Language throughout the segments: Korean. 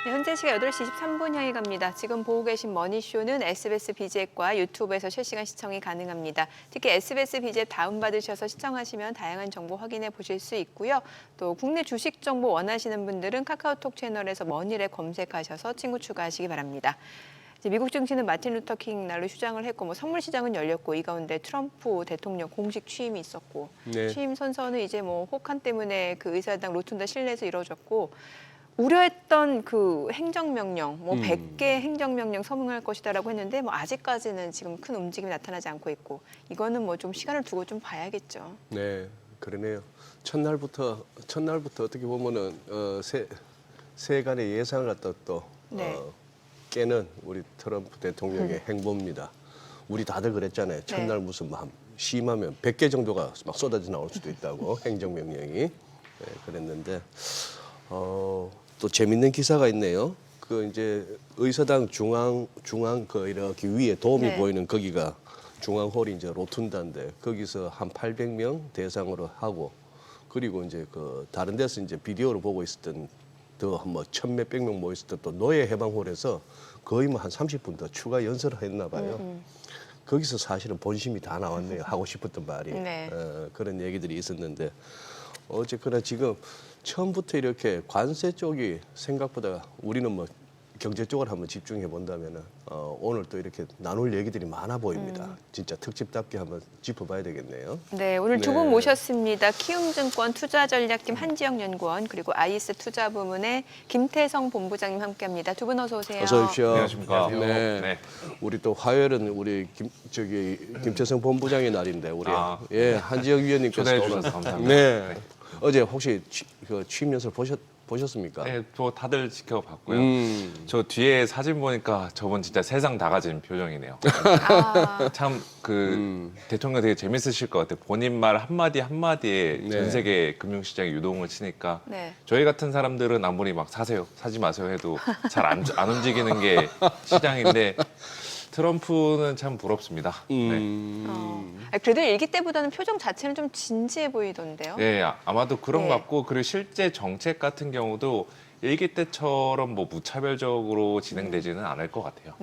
네, 현재 시각 8시 23분 향해 갑니다. 지금 보고 계신 머니쇼는 SBS BG앱과 유튜브에서 실시간 시청이 가능합니다. 특히 SBS BG앱 다운받으셔서 시청하시면 다양한 정보 확인해 보실 수 있고요. 또 국내 주식 정보 원하시는 분들은 카카오톡 채널에서 머니랩 검색하셔서 친구 추가하시기 바랍니다. 이제 미국 증시는 마틴 루터 킹 날로 휴장을 했고 선물 시장은 열렸고 이 가운데 트럼프 대통령 공식 취임이 있었고 취임 선서는 이제 혹한 때문에 그 의사당 로툰다 실내에서 이루어졌고 우려했던 그 행정명령, 100개 행정명령 서명할 것이다라고 했는데 아직까지는 지금 큰 움직임이 나타나지 않고 있고 이거는 좀 시간을 두고 좀 봐야겠죠. 네, 그러네요. 첫날부터 어떻게 보면은 세간의 예상을 갖다 또 깨는 우리 트럼프 대통령의 행보입니다. 우리 다들 그랬잖아요. 첫날 무슨 심하면 100개 정도가 막 쏟아져 나올 수도 있다고 행정명령이 그랬는데 또 재밌는 기사가 있네요. 그 이제 의사당 중앙 그 이렇게 위에 돔이 보이는 거기가 중앙홀이 이제 로툰다인데 거기서 한 800명 대상으로 하고 그리고 이제 그 다른 데서 이제 비디오를 보고 있었던 더 천 몇백 명 모였을 때 또 노예 해방홀에서 거의 한 30분 더 추가 연설을 했나 봐요. 거기서 사실은 본심이 다 나왔네요. 하고 싶었던 말이. 그런 얘기들이 있었는데 어쨌거나 지금 처음부터 이렇게 관세 쪽이 생각보다 우리는 경제 쪽을 한번 집중해 본다면은 오늘 또 이렇게 나눌 얘기들이 많아 보입니다. 진짜 특집답게 한번 짚어봐야 되겠네요. 네, 오늘 두 분 모셨습니다. 키움증권 투자전략팀 한지영 연구원 그리고 아이스 투자부문의 김태성 본부장님 함께합니다. 두 분 어서 오세요. 어서 오십시오. 안녕하십니까. 네. 우리 또 화요일은 우리 김태성 본부장의 날인데 우리 한지영 위원님께서 초대해 주셔서 감사합니다. 네. 어제 혹시 그 취임 연설 보셨습니까? 네, 저 다들 지켜봤고요. 저 뒤에 사진 보니까 저분 진짜 세상 다 가진 표정이네요. 참 대통령 되게 재밌으실 것 같아요. 본인 말 한마디 한마디에 전 세계 금융시장에 유동을 치니까 저희 같은 사람들은 아무리 막 사세요, 사지 마세요 해도 잘 안 움직이는 게 시장인데 트럼프는 참 부럽습니다. 그래도 일기 때보다는 표정 자체는 좀 진지해 보이던데요. 네, 아마도 그런 것 같고 그리고 실제 정책 같은 경우도 일기 때처럼 무차별적으로 진행되지는 않을 것 같아요.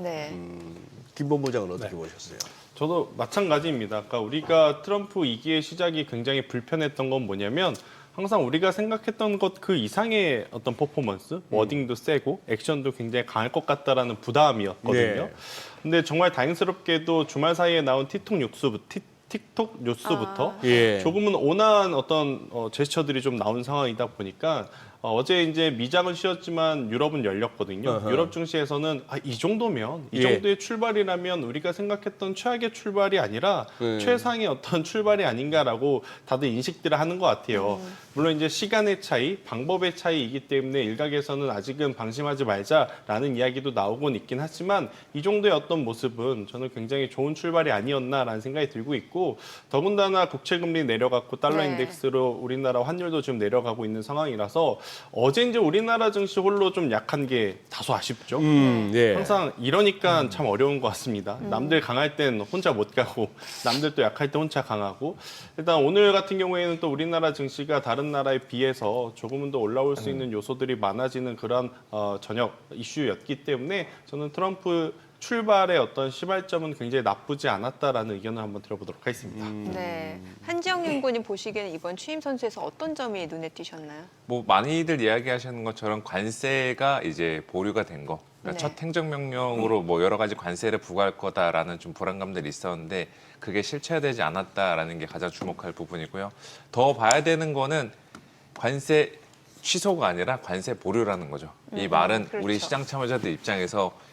김 본부장은 어떻게 보셨어요? 저도 마찬가지입니다. 그러니까 우리가 트럼프 2기의 시작이 굉장히 불편했던 건 뭐냐면 항상 우리가 생각했던 것 그 이상의 어떤 퍼포먼스, 워딩도 세고 액션도 굉장히 강할 것 같다라는 부담이었거든요. 근데 정말 다행스럽게도 주말 사이에 나온 틱톡 뉴스부터 조금은 온화한 어떤 제스처들이 좀 나온 상황이다 보니까 어제 이제 미장은 쉬었지만 유럽은 열렸거든요. 유럽 증시에서는 이 정도면 이 정도의 출발이라면 우리가 생각했던 최악의 출발이 아니라 최상의 어떤 출발이 아닌가라고 다들 인식들을 하는 것 같아요. 물론 이제 시간의 차이, 방법의 차이이기 때문에 일각에서는 아직은 방심하지 말자라는 이야기도 나오곤 있긴 하지만 이 정도의 어떤 모습은 저는 굉장히 좋은 출발이 아니었나라는 생각이 들고 있고 더군다나 국채금리 내려갔고 달러 인덱스로 우리나라 환율도 지금 내려가고 있는 상황이라서 어제 이제 우리나라 증시 홀로 좀 약한 게 다소 아쉽죠. 항상 이러니까 참 어려운 것 같습니다. 남들 강할 땐 혼자 못 가고 남들 또 약할 때 혼자 강하고 일단 오늘 같은 경우에는 또 우리나라 증시가 다른 나라에 비해서 조금은 더 올라올 수 있는 요소들이 많아지는 그런 저녁 이슈였기 때문에 저는 트럼프 출발의 어떤 시발점은 굉장히 나쁘지 않았다라는 의견을 한번 들어보도록 하겠습니다. 한지영 연구원님 보시기에는 이번 취임 선서에서 어떤 점이 눈에 띄셨나요? 많이들 이야기하시는 것처럼 관세가 이제 보류가 된 거. 그러니까 첫 행정명령으로 여러 가지 관세를 부과할 거다라는 좀 불안감들이 있었는데 그게 실체화되지 않았다라는 게 가장 주목할 부분이고요. 더 봐야 되는 거는 관세 취소가 아니라 관세 보류라는 거죠. 이 말은 우리 시장 참여자들 입장에서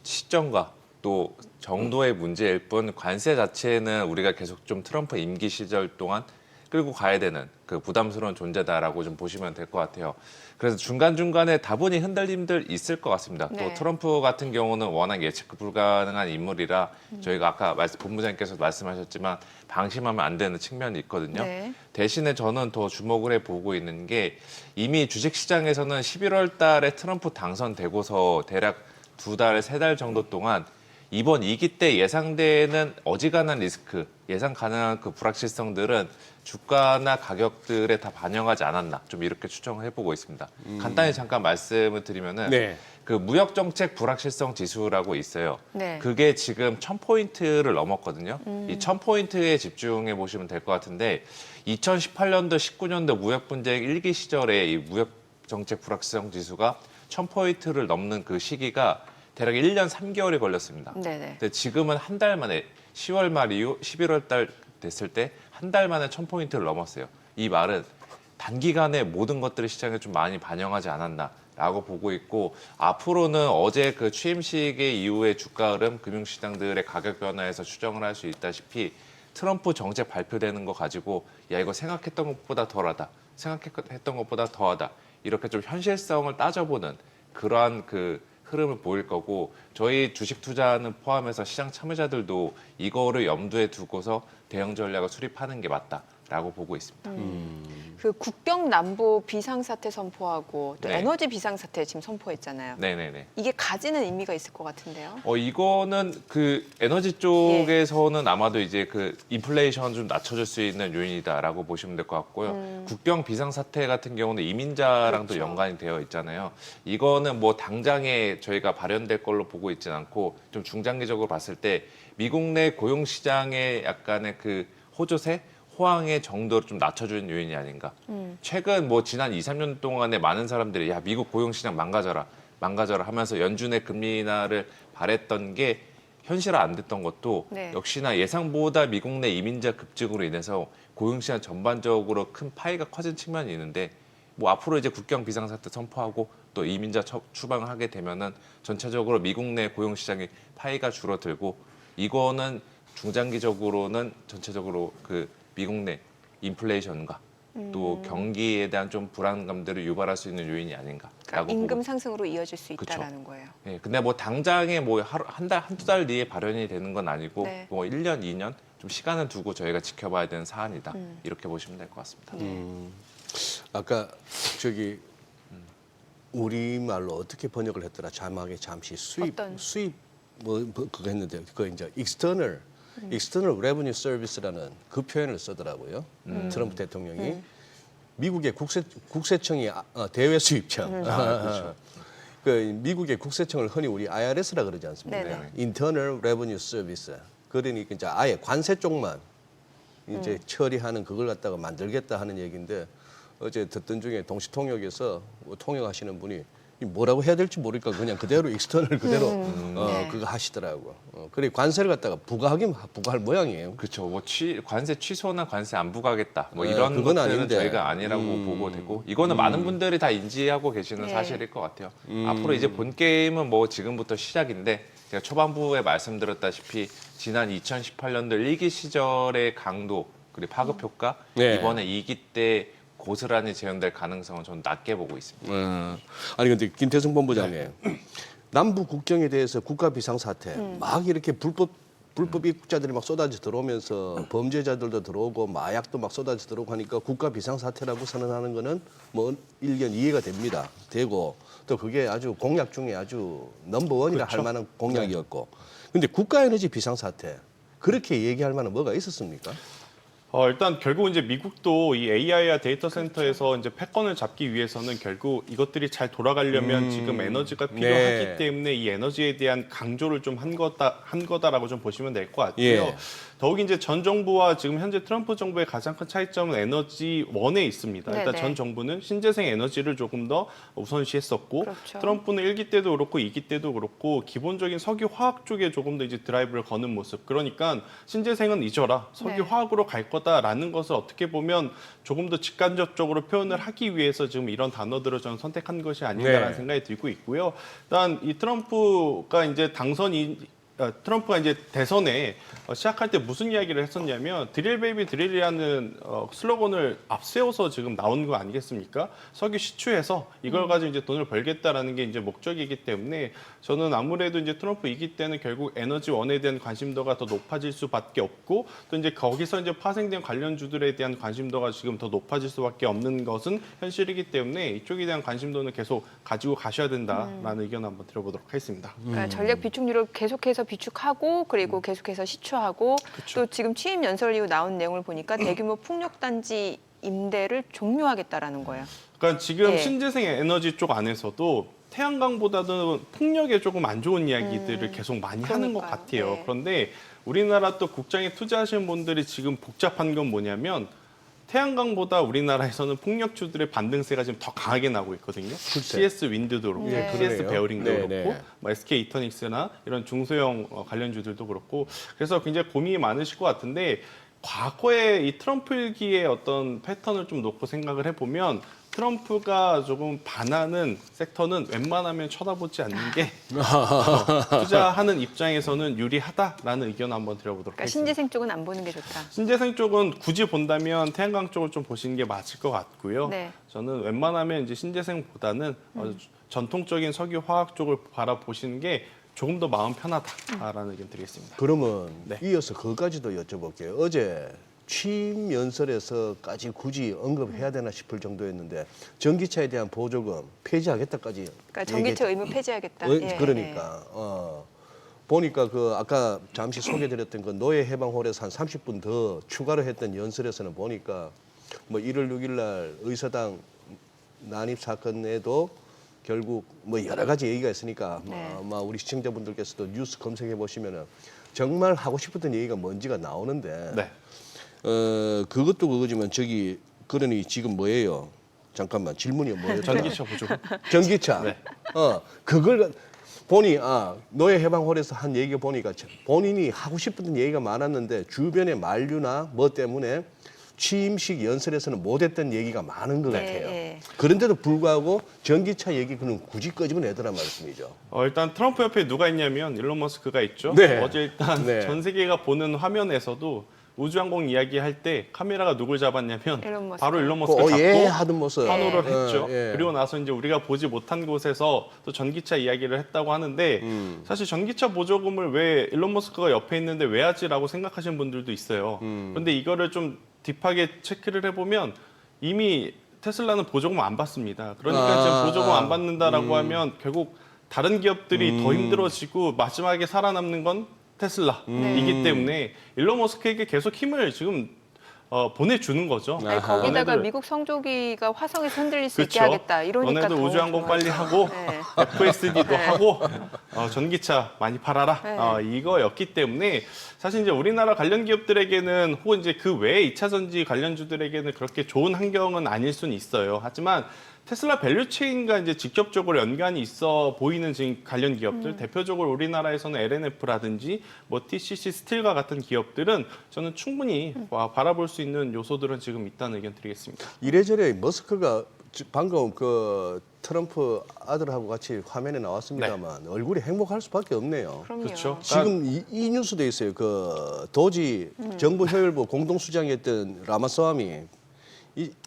시점과 또 정도의 문제일 뿐 관세 자체는 우리가 계속 좀 트럼프 임기 시절 동안 끌고 가야 되는 그 부담스러운 존재다라고 좀 보시면 될 것 같아요. 그래서 중간중간에 다분히 흔들림들 있을 것 같습니다. 또 트럼프 같은 경우는 워낙 예측 불가능한 인물이라 저희가 아까 본부장님께서 말씀하셨지만 방심하면 안 되는 측면이 있거든요. 대신에 저는 더 주목을 해보고 있는 게 이미 주식시장에서는 11월 달에 트럼프 당선되고서 대략 2달, 3달 정도 동안 이번 2기 때 예상되는 어지간한 리스크, 예상 가능한 그 불확실성들은 주가나 가격들에 다 반영하지 않았나 좀 이렇게 추정을 해보고 있습니다. 간단히 잠깐 말씀을 드리면은 네. 그 무역정책 불확실성 지수라고 있어요. 네. 그게 지금 1000포인트를 넘었거든요. 이 1000포인트에 집중해 보시면 될 것 같은데 2018년도, 19년도 무역 분쟁 1기 시절에 이 무역정책 불확실성 지수가 1000포인트를 넘는 그 시기가 대략 1년 3개월이 걸렸습니다. 네네. 근데 지금은 한 달 만에 10월 말 이후 11월 달 됐을 때 한 달 만에 1000포인트를 넘었어요. 이 말은 단기간에 모든 것들이 시장에 좀 많이 반영하지 않았나라고 보고 있고 앞으로는 어제 그 취임식의 이후의 주가 흐름, 금융시장들의 가격 변화에서 추정을 할 수 있다시피 트럼프 정책 발표되는 거 가지고 야 이거 생각했던 것보다 덜하다, 생각했던 것보다 더하다 이렇게 좀 현실성을 따져보는 그러한 그 흐름을 보일 거고 저희 주식 투자는 포함해서 시장 참여자들도 이거를 염두에 두고서 대응 전략을 수립하는 게 맞다라고 보고 있습니다. 그 국경 남부 비상사태 선포하고 또 네. 에너지 비상사태 지금 선포했잖아요. 네네네. 이게 가지는 의미가 있을 것 같은데요. 이거는 그 에너지 쪽에서는 아마도 이제 그 인플레이션 좀 낮춰줄 수 있는 요인이다라고 보시면 될 것 같고요. 국경 비상사태 같은 경우는 이민자랑도 그렇죠. 연관이 되어 있잖아요. 이거는 뭐 당장에 저희가 발현될 걸로 보고 있지는 않고 좀 중장기적으로 봤을 때 미국 내 고용 시장의 약간의 그 호조세 호황의 정도를 좀 낮춰주는 요인이 아닌가. 최근 뭐 지난 2, 3년 동안에 많은 사람들이 야 미국 고용시장 망가져라 하면서 연준의 금리 인하를 바랬던 게 현실화 안 됐던 것도 네. 역시나 예상보다 미국 내 이민자 급증으로 인해서 고용시장 전반적으로 큰 파이가 커진 측면이 있는데 뭐 앞으로 이제 국경 비상사태 선포하고 또 이민자 추방을 하게 되면은 전체적으로 미국 내 고용시장의 파이가 줄어들고 이거는 중장기적으로는 전체적으로 그 미국 내 인플레이션과 또 경기에 대한 좀 불안감들을 유발할 수 있는 요인이 아닌가라고 그러니까 임금 보고. 상승으로 이어질 수 그쵸. 있다라는 거예요. 예, 근데 뭐 당장에 뭐 한두 달 뒤에 발현이 되는 건 아니고 네. 뭐 1년, 2년 좀 시간을 두고 저희가 지켜봐야 되는 사안이다. 이렇게 보시면 될 것 같습니다. 아까 저기 우리말로 어떻게 번역을 했더라? 자막에 잠시 어떤? 수입 뭐 그거 했는데 그거 이제 external revenue service라는 그 표현을 쓰더라고요. 트럼프 대통령이 미국의 국세청이 대외 수입청. 그렇죠. 그 미국의 국세청을 흔히 우리 IRS라 그러지 않습니까? 네네. Internal Revenue Service. 그러니까 이제 아예 관세 쪽만 이제 처리하는 그걸 갖다가 만들겠다 하는 얘기인데 어제 듣던 중에 동시통역에서 뭐 통역하시는 분이 뭐라고 해야 될지 모르니까 그냥 그대로 익스터널 그대로 네. 그거 하시더라고. 그래 관세를 갖다가 부과할 모양이에요. 그렇죠. 뭐 관세 취소나 관세 안 부과하겠다. 뭐 네, 이런 그건 것들은 아닌데. 저희가 아니라고 보고 되고 이거는 많은 분들이 다 인지하고 계시는 네. 사실일 것 같아요. 앞으로 이제 본 게임은 뭐 지금부터 시작인데 제가 초반부에 말씀드렸다시피 지난 2018년도 1기 시절의 강도 그리고 파급 효과 네. 이번에 2기 때 고스란히 재현될 가능성은 저는 낮게 보고 있습니다. 아니 근데 김태승 본부장님 남부 국경에 대해서 국가 비상 사태 막 이렇게 불법 입국자들이 막 쏟아져 들어오면서 범죄자들도 들어오고 마약도 막 쏟아져 들어오고 하니까 국가 비상 사태라고 선언하는 거는 뭐 일견 이해가 됩니다. 되고 또 그게 아주 공약 중에 아주 넘버원이라 할 만한 공약이었고 근데 국가 에너지 비상 사태 그렇게 얘기할 만한 뭐가 있었습니까? 일단 결국 이제 미국도 이 AI와 데이터 센터에서 이제 패권을 잡기 위해서는 결국 이것들이 잘 돌아가려면 지금 에너지가 필요하기 네. 때문에 이 에너지에 대한 강조를 좀 한 거다라고 좀 보시면 될 것 같고요. 예. 더욱이 이제 전 정부와 지금 현재 트럼프 정부의 가장 큰 차이점은 에너지 원에 있습니다. 일단 네네. 전 정부는 신재생 에너지를 조금 더 우선시했었고 그렇죠. 트럼프는 1기 때도 그렇고 2기 때도 그렇고 기본적인 석유 화학 쪽에 조금 더 이제 드라이브를 거는 모습. 그러니까 신재생은 잊어라. 석유 네. 화학으로 갈 거다라는 것을 어떻게 보면 조금 더 직간접적으로 표현을 하기 위해서 지금 이런 단어들을 저는 선택한 것이 아닌가라는 네. 생각이 들고 있고요. 일단 이 트럼프가 이제 트럼프가 이제 대선에 시작할 때 무슨 이야기를 했었냐면 드릴 베이비 드릴이라는 슬로건을 앞세워서 지금 나온 거 아니겠습니까? 석유 시추해서 이걸 가지고 이제 돈을 벌겠다라는 게 이제 목적이기 때문에 저는 아무래도 이제 트럼프 2기 때는 결국 에너지 원에 대한 관심도가 더 높아질 수밖에 없고 또 이제 거기서 이제 파생된 관련주들에 대한 관심도가 지금 더 높아질 수밖에 없는 것은 현실이기 때문에 이쪽에 대한 관심도는 계속 가지고 가셔야 된다라는 의견 한번 들어보도록 하겠습니다. 그러니까 전략 비축률을 계속해서 비축하고 그리고 계속해서 시추하고 또 지금 취임 연설 이후 나온 내용을 보니까 대규모 풍력단지 임대를 종료하겠다라는 거예요. 그러니까 지금 예. 신재생 에너지 쪽 안에서도 태양광보다는 풍력에 조금 안 좋은 이야기들을 계속 많이 하는 것 그러니까요. 같아요. 네. 그런데 우리나라 또 국장에 투자하시는 분들이 지금 복잡한 건 뭐냐면 태양광보다 우리나라에서는 풍력주들의 반등세가 지금 더 강하게 나고 있거든요. CS 윈드도 그렇고, 네. CS 그러네요. 베어링도 네, 그렇고, 네. 뭐 SK 이터닉스나 이런 중소형 관련주들도 그렇고, 그래서 굉장히 고민이 많으실 것 같은데 과거에 이 트럼프 일기의 어떤 패턴을 좀 놓고 생각을 해보면 트럼프가 조금 반하는 섹터는 웬만하면 쳐다보지 않는 게 투자하는 입장에서는 유리하다라는 의견 한번 드려보도록 그러니까 하겠습니다. 신재생 쪽은 안 보는 게 좋다. 신재생 쪽은 굳이 본다면 태양광 쪽을 좀 보시는 게 맞을 것 같고요. 네. 저는 웬만하면 이제 신재생보다는 전통적인 석유 화학 쪽을 바라보시는 게 조금 더 마음 편하다라는 의견 드리겠습니다. 그러면 네. 이어서 그것까지도 여쭤볼게요. 어제 취임 연설에서까지 굳이 언급해야 되나 싶을 정도였는데 전기차에 대한 보조금 폐지하겠다까지 그러니까 전기차 의무 폐지하겠다. 예, 그러니까 보니까 그 아까 잠시 소개드렸던 그 노예 해방홀에서 한 30분 더 추가로 했던 연설에서는 보니까 뭐 1월 6일 날 의사당 난입 사건에도 결국 뭐 여러 가지 얘기가 있으니까 네. 아마 우리 시청자분들께서도 뉴스 검색해 보시면은 정말 하고 싶었던 얘기가 뭔지가 나오는데 네. 그것도 그거지만 저기 그러니 지금 뭐예요? 잠깐만 질문이 뭐예요? 전기차 보조금. 전기차. 네. 그걸 보니 노예 해방홀에서 한 얘기 보니까 본인이 하고 싶었던 얘기가 많았는데 주변의 만류나 뭐 때문에 취임식 연설에서는 못했던 얘기가 많은 것 네, 같아요. 네. 그런데도 불구하고 전기차 얘기 그는 굳이 끄집어내더란 말씀이죠. 일단 트럼프 옆에 누가 있냐면 일론 머스크가 있죠. 네. 어제 일단 네. 전 세계가 보는 화면에서도 우주항공 이야기할 때 카메라가 누굴 잡았냐면 일론 머스크. 바로 일론 머스크 잡고 예 하던 모습. 환호를 예. 했죠. 예. 그리고 나서 이제 우리가 보지 못한 곳에서 또 전기차 이야기를 했다고 하는데 사실 전기차 보조금을 왜 일론 머스크가 옆에 있는데 왜 하지라고 생각하시는 분들도 있어요. 그런데 이거를 좀 딥하게 체크를 해보면 이미 테슬라는 보조금 안 받습니다. 그러니까 지금 보조금 안 받는다라고 하면 결국 다른 기업들이 더 힘들어지고 마지막에 살아남는 건 테슬라이기 때문에 일론 머스크에게 계속 힘을 지금 보내주는 거죠. 아니, 거기다가 너네들- 미국 성조기가 화성에서 흔들릴 수 있게 그렇죠. 하겠다. 이러니까 너네들 더 우주항공 좋아하죠. 빨리 하고 네. FSD도 네. 하고 전기차 많이 팔아라 네. 이거였기 때문에 사실 이제 우리나라 관련 기업들에게는 혹은 이제 그 외에 2차 전지 관련주들에게는 그렇게 좋은 환경은 아닐 수는 있어요. 하지만 테슬라 밸류체인과 이제 직접적으로 연관이 있어 보이는 지금 관련 기업들, 대표적으로 우리나라에서는 LNF라든지 뭐 TCC 스틸과 같은 기업들은 저는 충분히 바라볼 수 있는 요소들은 지금 있다는 의견 드리겠습니다. 이래저래 머스크가 방금 그 트럼프 아들하고 같이 화면에 나왔습니다만 얼굴이 행복할 수밖에 없네요. 그럼요. 그렇죠. 지금 이 뉴스도 있어요. 그 도지 정부 효율부 공동수장이었던 라마스와미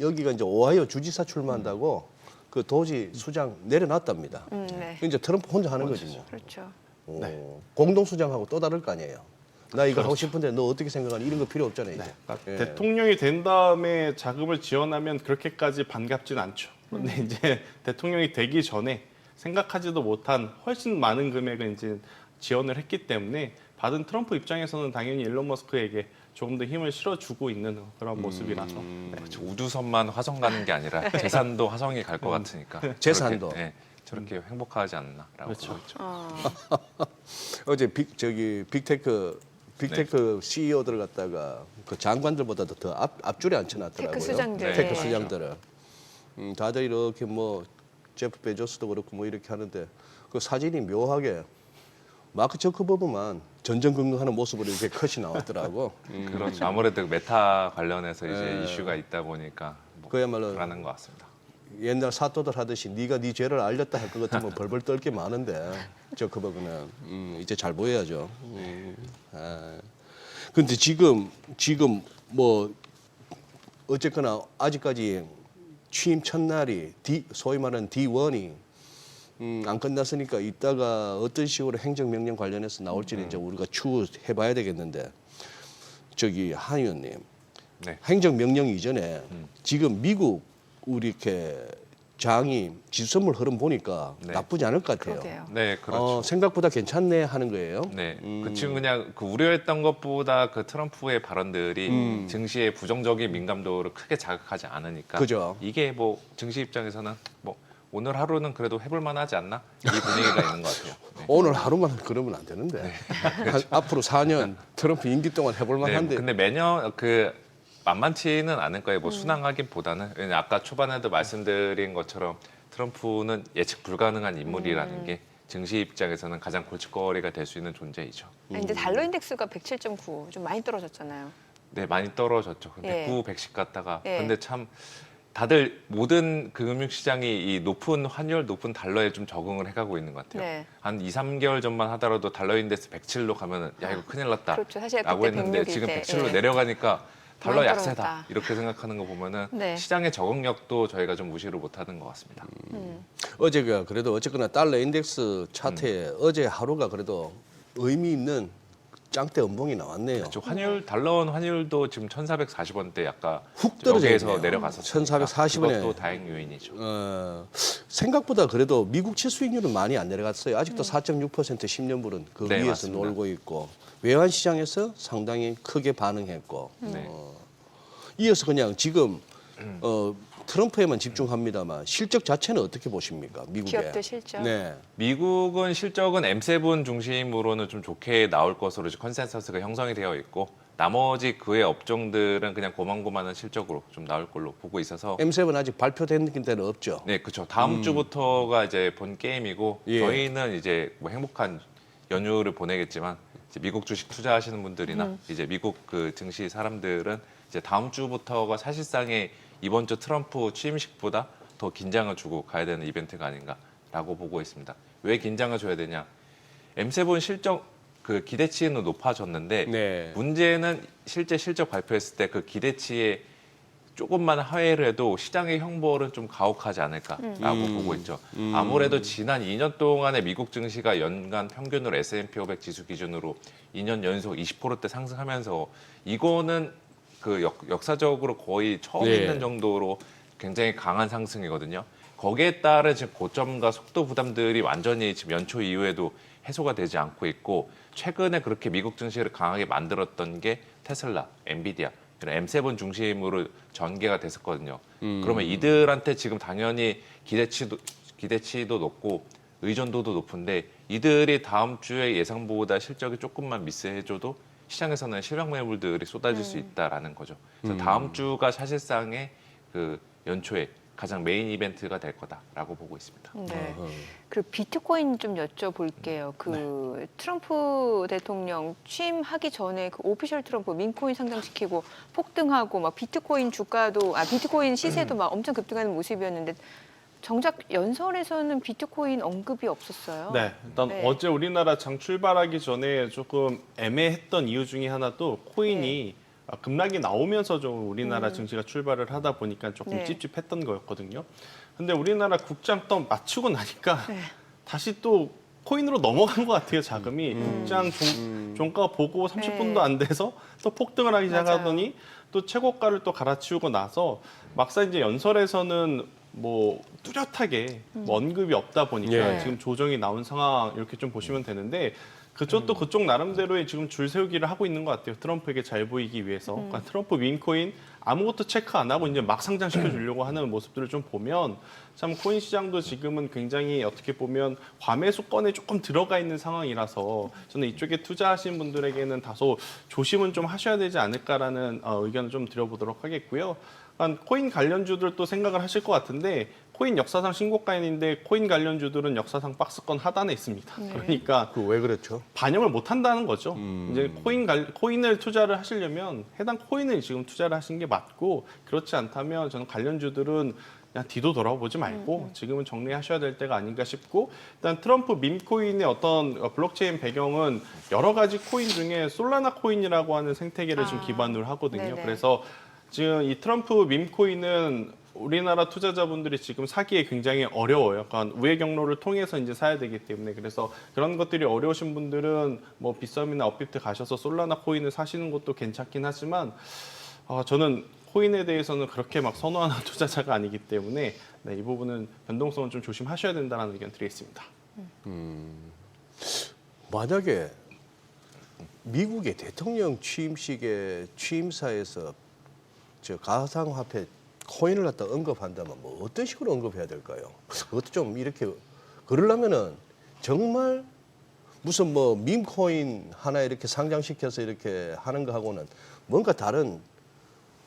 여기가 이제 오하이오 주지사 출마한다고 그 도지 수장 내려놨답니다. 네. 이제 트럼프 혼자 하는 거지 뭐. 그렇죠. 공동수장하고 또 다를 거 아니에요. 나 이거 하고 싶은데 너 어떻게 생각하니? 이런 거 필요 없잖아요. 이제. 그러니까 예. 대통령이 된 다음에 자금을 지원하면 그렇게까지 반갑진 않죠. 그런데 이제 대통령이 되기 전에 생각하지도 못한 훨씬 많은 금액을 이제 지원을 했기 때문에 받은 트럼프 입장에서는 당연히 일론 머스크에게 조금 더 힘을 실어주고 있는 그런 모습이라서 네. 그렇죠. 우주선만 화성 가는 게 아니라 재산도 화성에 갈 것 같으니까 재산도. 저렇게, 저렇게 행복하지 않나라고 그렇죠. 보고 있죠. 어제 빅테크 CEO들 갖다가 그 장관들보다도 더 앞줄에 앉혀놨더라고요. 테크 수장들. 테크 네. 수장들을. 다들 이렇게 뭐 제프 베조스도 그렇고 뭐 이렇게 하는데 그 사진이 묘하게 마크 저커버그만 전전긍긍하는 모습으로 이렇게 컷이 나왔더라고. 그렇죠. 아무래도 메타 관련해서 이제 예. 이슈가 있다 보니까 뭐 그야말로 불안한 것 같습니다. 옛날 사또들 하듯이 네가 네 죄를 알렸다 할 것 같으면 벌벌 떨 게 많은데 저커버그는 이제 잘 보여야죠. 근데 지금 뭐 어쨌거나 아직까지 취임 첫날이 소위 말하는 D1이 안 끝났으니까 이따가 어떤 식으로 행정명령 관련해서 나올지는 이제 우리가 추후해봐야 되겠는데 저기 한 의원님 네. 행정명령 이전에 지금 미국 우리 이렇게 장이 지수선물 흐름 보니까 네. 나쁘지 않을 것 같아요. 그러게요. 네, 그렇죠. 생각보다 괜찮네 하는 거예요. 네, 그 지금 그냥 그 우려했던 것보다 그 트럼프의 발언들이 증시의 부정적인 민감도를 크게 자극하지 않으니까 그죠. 이게 뭐 증시 입장에서는 뭐 오늘 하루는 그래도 해볼 만하지 않나 이 분위기가 있는 것 같아요. 네. 오늘 하루만 그러면 안 되는데 앞으로 4년 트럼프 임기 동안 해볼 네, 만한데 근데 매년 그 만만치는 않을 거예요. 뭐 순항하기보다는 왜냐 아까 초반에도 말씀드린 것처럼 트럼프는 예측 불가능한 인물이라는 게 증시 입장에서는 가장 골칫거리가 될 수 있는 존재이죠. 아니, 근데 달러 인덱스가 107.9 좀 많이 떨어졌잖아요. 네, 많이 떨어졌죠. 근데 예. 9, 110 갔다가 예. 근데 참 다들 모든 그 금융시장이 이 높은 환율, 높은 달러에 좀 적응을 해가고 있는 것 같아요. 네. 한 2, 3개월 전만 하더라도 달러 인덱스 107로 가면은 야 이거 큰일 났다 그렇죠. 사실 라고 그때 했는데 106일 지금 때, 107로 예. 내려가니까 달러 많이 약세다 떨어졌다. 이렇게 생각하는 거 보면은 네. 시장의 적응력도 저희가 좀 무시를 못하는 것 같습니다. 어제가 그래도 어쨌거나 달러 인덱스 차트에 어제 하루가 그래도 의미 있는 짱대 음봉이 나왔네요. 그렇죠. 환율 달러원 환율도 지금 1,440원대 약간 훅 떨어져 여기에서 있네요. 내려갔었어요. 1,440 원에. 그것도 다행 요인이죠. 생각보다 그래도 미국 채 수익률은 많이 안 내려갔어요. 아직도 4.6% 10년물은 그 네, 위에서 맞습니다. 놀고 있고 외환 시장에서 상당히 크게 반응했고 네. 이어서 그냥 지금 트럼프에만 집중합니다만 실적 자체는 어떻게 보십니까? 미국의 기업들 실적? 네. 미국은 실적은 M7 중심으로는 좀 좋게 나올 것으로 이제 컨센서스가 형성이 되어 있고 나머지 그의 업종들은 그냥 고만고만한 실적으로 좀 나올 걸로 보고 있어서 M7 아직 발표된 데는 없죠. 네, 그렇죠. 다음 주부터가 이제 본 게임이고 예. 저희는 이제 뭐 행복한 연휴를 보내겠지만 이제 미국 주식 투자하시는 분들이나 이제 미국 그 증시 사람들은 이제 다음 주부터가 사실상의 이번 주 트럼프 취임식보다 더 긴장을 주고 가야 되는 이벤트가 아닌가라고 보고 있습니다. 왜 긴장을 줘야 되냐? M7 실적 그 기대치는 높아졌는데 네. 문제는 실제 실적 발표했을 때 그 기대치에 조금만 하회를 해도 시장의 형벌은 좀 가혹하지 않을까라고 보고 있죠. 아무래도 지난 2년 동안의 미국 증시가 연간 평균으로 S&P 500 지수 기준으로 2년 연속 20%대 상승하면서 이거는 그 역사적으로 거의 처음 네. 있는 정도로 굉장히 강한 상승이거든요. 거기에 따른 지금 고점과 속도 부담들이 완전히 지금 연초 이후에도 해소가 되지 않고 있고 최근에 그렇게 미국 증시를 강하게 만들었던 게 테슬라, 엔비디아 이런 M7 중심으로 전개가 됐었거든요. 그러면 이들한테 지금 당연히 기대치도 높고 의존도도 높은데 이들이 다음 주에 예상보다 실적이 조금만 미스해줘도 시장에서는 실명 매물들이 쏟아질 수 있다라는 거죠. 그래서 다음 주가 사실상의 그 연초에 가장 메인 이벤트가 될 거다라고 보고 있습니다. 네. 그리고 비트코인 좀 여쭤볼게요. 그 트럼프 대통령 취임하기 전에 그 오피셜 트럼프 민코인 상장시키고 폭등하고 막 비트코인 주가도 비트코인 시세도 막 엄청 급등하는 모습이었는데 정작 연설에서는 비트코인 언급이 없었어요. 네, 일단 네. 어제 우리나라 장 출발하기 전에 조금 애매했던 이유 중에 하나도 코인이 급락이 나오면서 좀 우리나라 증시가 출발을 하다 보니까 조금 네. 찝찝했던 거였거든요. 근데 우리나라 국장 또 마치고 나니까 네. 다시 또 코인으로 넘어간 것 같아요, 자금이. 국장 종가 보고 30분도 안 돼서 또 폭등을 하기 시작하더니 또 최고가를 또 갈아치우고 나서 막상 이제 연설에서는 뭐 뚜렷하게 뭐 언급이 없다 보니까 예. 지금 조정이 나온 상황 이렇게 좀 보시면 되는데 그쪽도 그쪽 나름대로의 지금 줄 세우기를 하고 있는 것 같아요. 트럼프에게 잘 보이기 위해서. 그러니까 트럼프 민코인 아무것도 체크 안 하고 이제 막 상장시켜 주려고 하는 모습들을 좀 보면 참 코인 시장도 지금은 굉장히 어떻게 보면 과매수권에 조금 들어가 있는 상황이라서 저는 이쪽에 투자하신 분들에게는 다소 조심은 좀 하셔야 되지 않을까라는 의견을 좀 드려보도록 하겠고요. 코인 관련주들도 생각을 하실 것 같은데 코인 역사상 신고가인인데 코인 관련주들은 역사상 박스권 하단에 있습니다. 그러니까 그 왜 그렇죠? 반영을 못 한다는 거죠. 이제 코인을 투자를 하시려면 해당 코인을 지금 투자를 하시는 게 맞고 그렇지 않다면 저는 관련주들은 그냥 뒤도 돌아보지 말고 지금은 정리하셔야 될 때가 아닌가 싶고 일단 트럼프 밈코인의 어떤 블록체인 배경은 여러 가지 코인 중에 솔라나 코인이라고 하는 생태계를 좀 기반으로 하거든요. 네네. 그래서 지금 이 트럼프 밈코인은 우리나라 투자자분들이 지금 사기에 굉장히 어려워요. 약간 우회 경로를 통해서 이제 사야 되기 때문에 그래서 그런 것들이 어려우신 분들은 뭐 빗썸이나 업비트 가셔서 솔라나 코인을 사시는 것도 괜찮긴 하지만 저는 코인에 대해서는 그렇게 막 선호하는 투자자가 아니기 때문에 네, 이 부분은 변동성은 좀 조심하셔야 된다는 의견 드리겠습니다. 만약에 미국의 대통령 취임식에 취임사에서 저 가상화폐 코인을 갖다 언급한다면 뭐 어떤 식으로 언급해야 될까요? 어떻게 좀 이렇게 그러려면은 정말 무슨 뭐 밈코인 하나 이렇게 상장시켜서 이렇게 하는 거하고는 뭔가 다른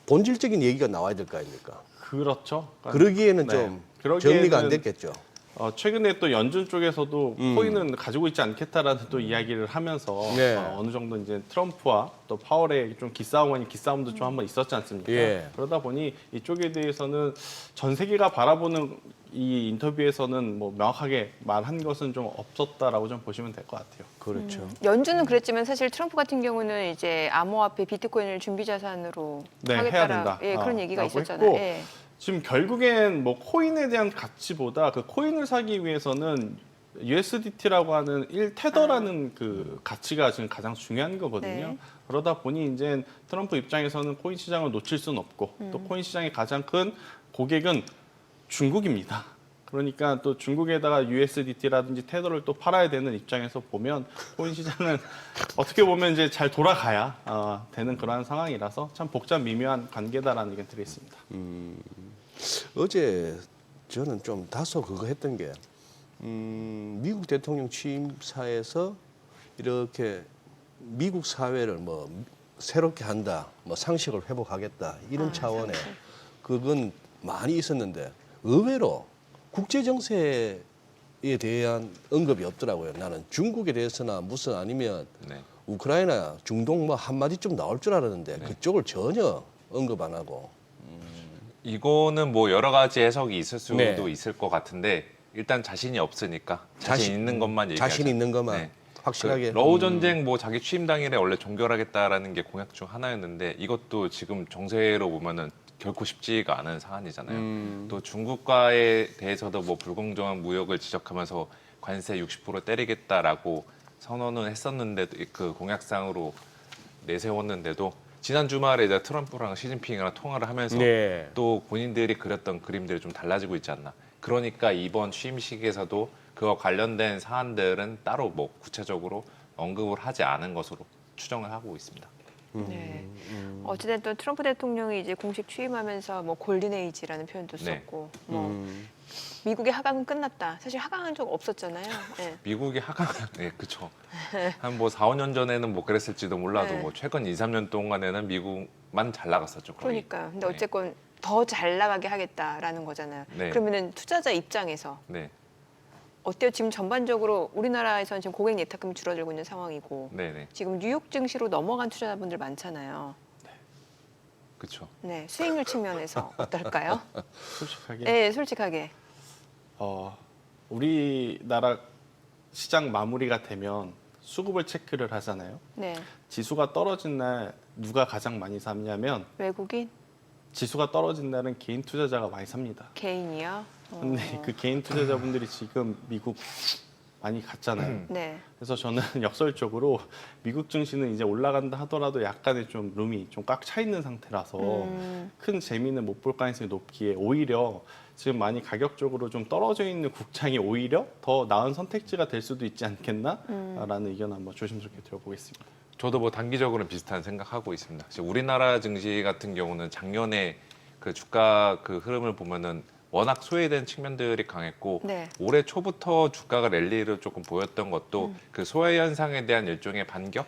본질적인 얘기가 나와야 될 거 아닙니까? 그렇죠. 그러기에는 네. 좀 그러기에는 정리가 안 됐겠죠. 최근에 또 연준 쪽에서도 코인은 가지고 있지 않겠다라는 또 이야기를 하면서 네. 어느 정도 이제 트럼프와 또 파월의 좀 기싸움도 좀 한번 있었지 않습니까? 예. 그러다 보니 이쪽에 대해서는 전 세계가 바라보는 이 인터뷰에서는 뭐 명확하게 말한 것은 좀 없었다라고 좀 보시면 될 것 같아요. 그렇죠. 연준은 그랬지만 사실 트럼프 같은 경우는 이제 암호화폐 비트코인을 준비 자산으로 네, 해야 하겠다라 된다. 예, 그런 얘기가 라고 있었잖아요. 했고, 예. 지금 결국엔 뭐 코인에 대한 가치보다 그 코인을 사기 위해서는 USDT라고 하는 1테더라는 그 가치가 지금 가장 중요한 거거든요. 네. 그러다 보니 이제 트럼프 입장에서는 코인 시장을 놓칠 수는 없고 또 코인 시장의 가장 큰 고객은 중국입니다. 그러니까 또 중국에다가 USDT라든지 테더를 또 팔아야 되는 입장에서 보면 코인 시장은 어떻게 보면 이제 잘 돌아가야 되는 그러한 상황이라서 참 복잡 미묘한 관계다라는 의견 드리겠습니다. 어제 저는 좀 다소 그거 했던 게 미국 대통령 취임사에서 이렇게 미국 사회를 뭐 새롭게 한다, 뭐 상식을 회복하겠다 이런 차원의 그건 많이 있었는데 의외로 국제 정세에 대한 언급이 없더라고요. 나는 중국에 대해서나 무슨 아니면 네. 우크라이나, 중동 뭐 한마디 좀 나올 줄 알았는데 그쪽을 전혀 언급 안 하고. 이거는 뭐 여러 가지 해석이 있을 수도 네. 있을 것 같은데 일단 자신이 없으니까 자신 있는 것만 얘기하자. 자신 있는 것만 네. 확실하게. 그 러우 전쟁 뭐 자기 취임 당일에 원래 종결하겠다라는 게 공약 중 하나였는데 이것도 지금 정세로 보면은 결코 쉽지가 않은 사안이잖아요. 또 중국과에 대해서도 뭐 불공정한 무역을 지적하면서 관세 60% 때리겠다라고 선언을 했었는데 그 공약상으로 내세웠는데도 지난 주말에 이제 트럼프랑 시진핑이랑 통화를 하면서 네. 또 본인들이 그렸던 그림들이 좀 달라지고 있지 않나. 그러니까 이번 취임식에서도 그와 관련된 사안들은 따로 뭐 구체적으로 언급을 하지 않은 것으로 추정을 하고 있습니다. 네. 어찌됐든 트럼프 대통령이 이제 공식 취임하면서 뭐 골든 에이지라는 표현도 네. 썼고 뭐 미국의 하강은 끝났다. 사실 하강한 적 없었잖아요. 네. 미국이 하강, 네, 그쵸. 한 뭐 4, 5년 전에는 뭐 그랬을지도 몰라도 네. 뭐 최근 2, 3년 동안에는 미국만 잘 나갔었죠. 거의. 그러니까요. 근데 네. 어쨌건 더 잘 나가게 하겠다라는 거잖아요. 네. 그러면은 투자자 입장에서 네, 어때요? 지금 전반적으로 우리나라에서는 지금 고객 예탁금이 줄어들고 있는 상황이고 네, 네, 지금 뉴욕 증시로 넘어간 투자자분들 많잖아요. 그쵸. 네, 수익률 측면에서 어떨까요? 솔직하게 네, 솔직하게. 우리나라 시장 마무리가 되면 수급을 체크를 하잖아요. 네, 지수가 떨어진 날 누가 가장 많이 샀냐면 외국인 지수가 떨어진 날은 개인 투자자가 많이 삽니다. 개인이요. 근데 그 개인 투자자분들이 지금 미국 많이 갔잖아요. 네, 그래서 저는 역설적으로 미국 증시는 이제 올라간다 하더라도 약간의 좀 룸이 좀 꽉 차 있는 상태라서 큰 재미는 못 볼 가능성이 높기에 오히려 지금 많이 가격적으로 좀 떨어져 있는 국장이 오히려 더 나은 선택지가 될 수도 있지 않겠나라는 의견 한번 조심스럽게 들어보겠습니다. 저도 뭐 단기적으로는 비슷한 생각하고 있습니다. 지금 우리나라 증시 같은 경우는 작년에 그 주가 그 흐름을 보면은 워낙 소외된 측면들이 강했고 네. 올해 초부터 주가가 랠리를 조금 보였던 것도 그 소외 현상에 대한 일종의 반격,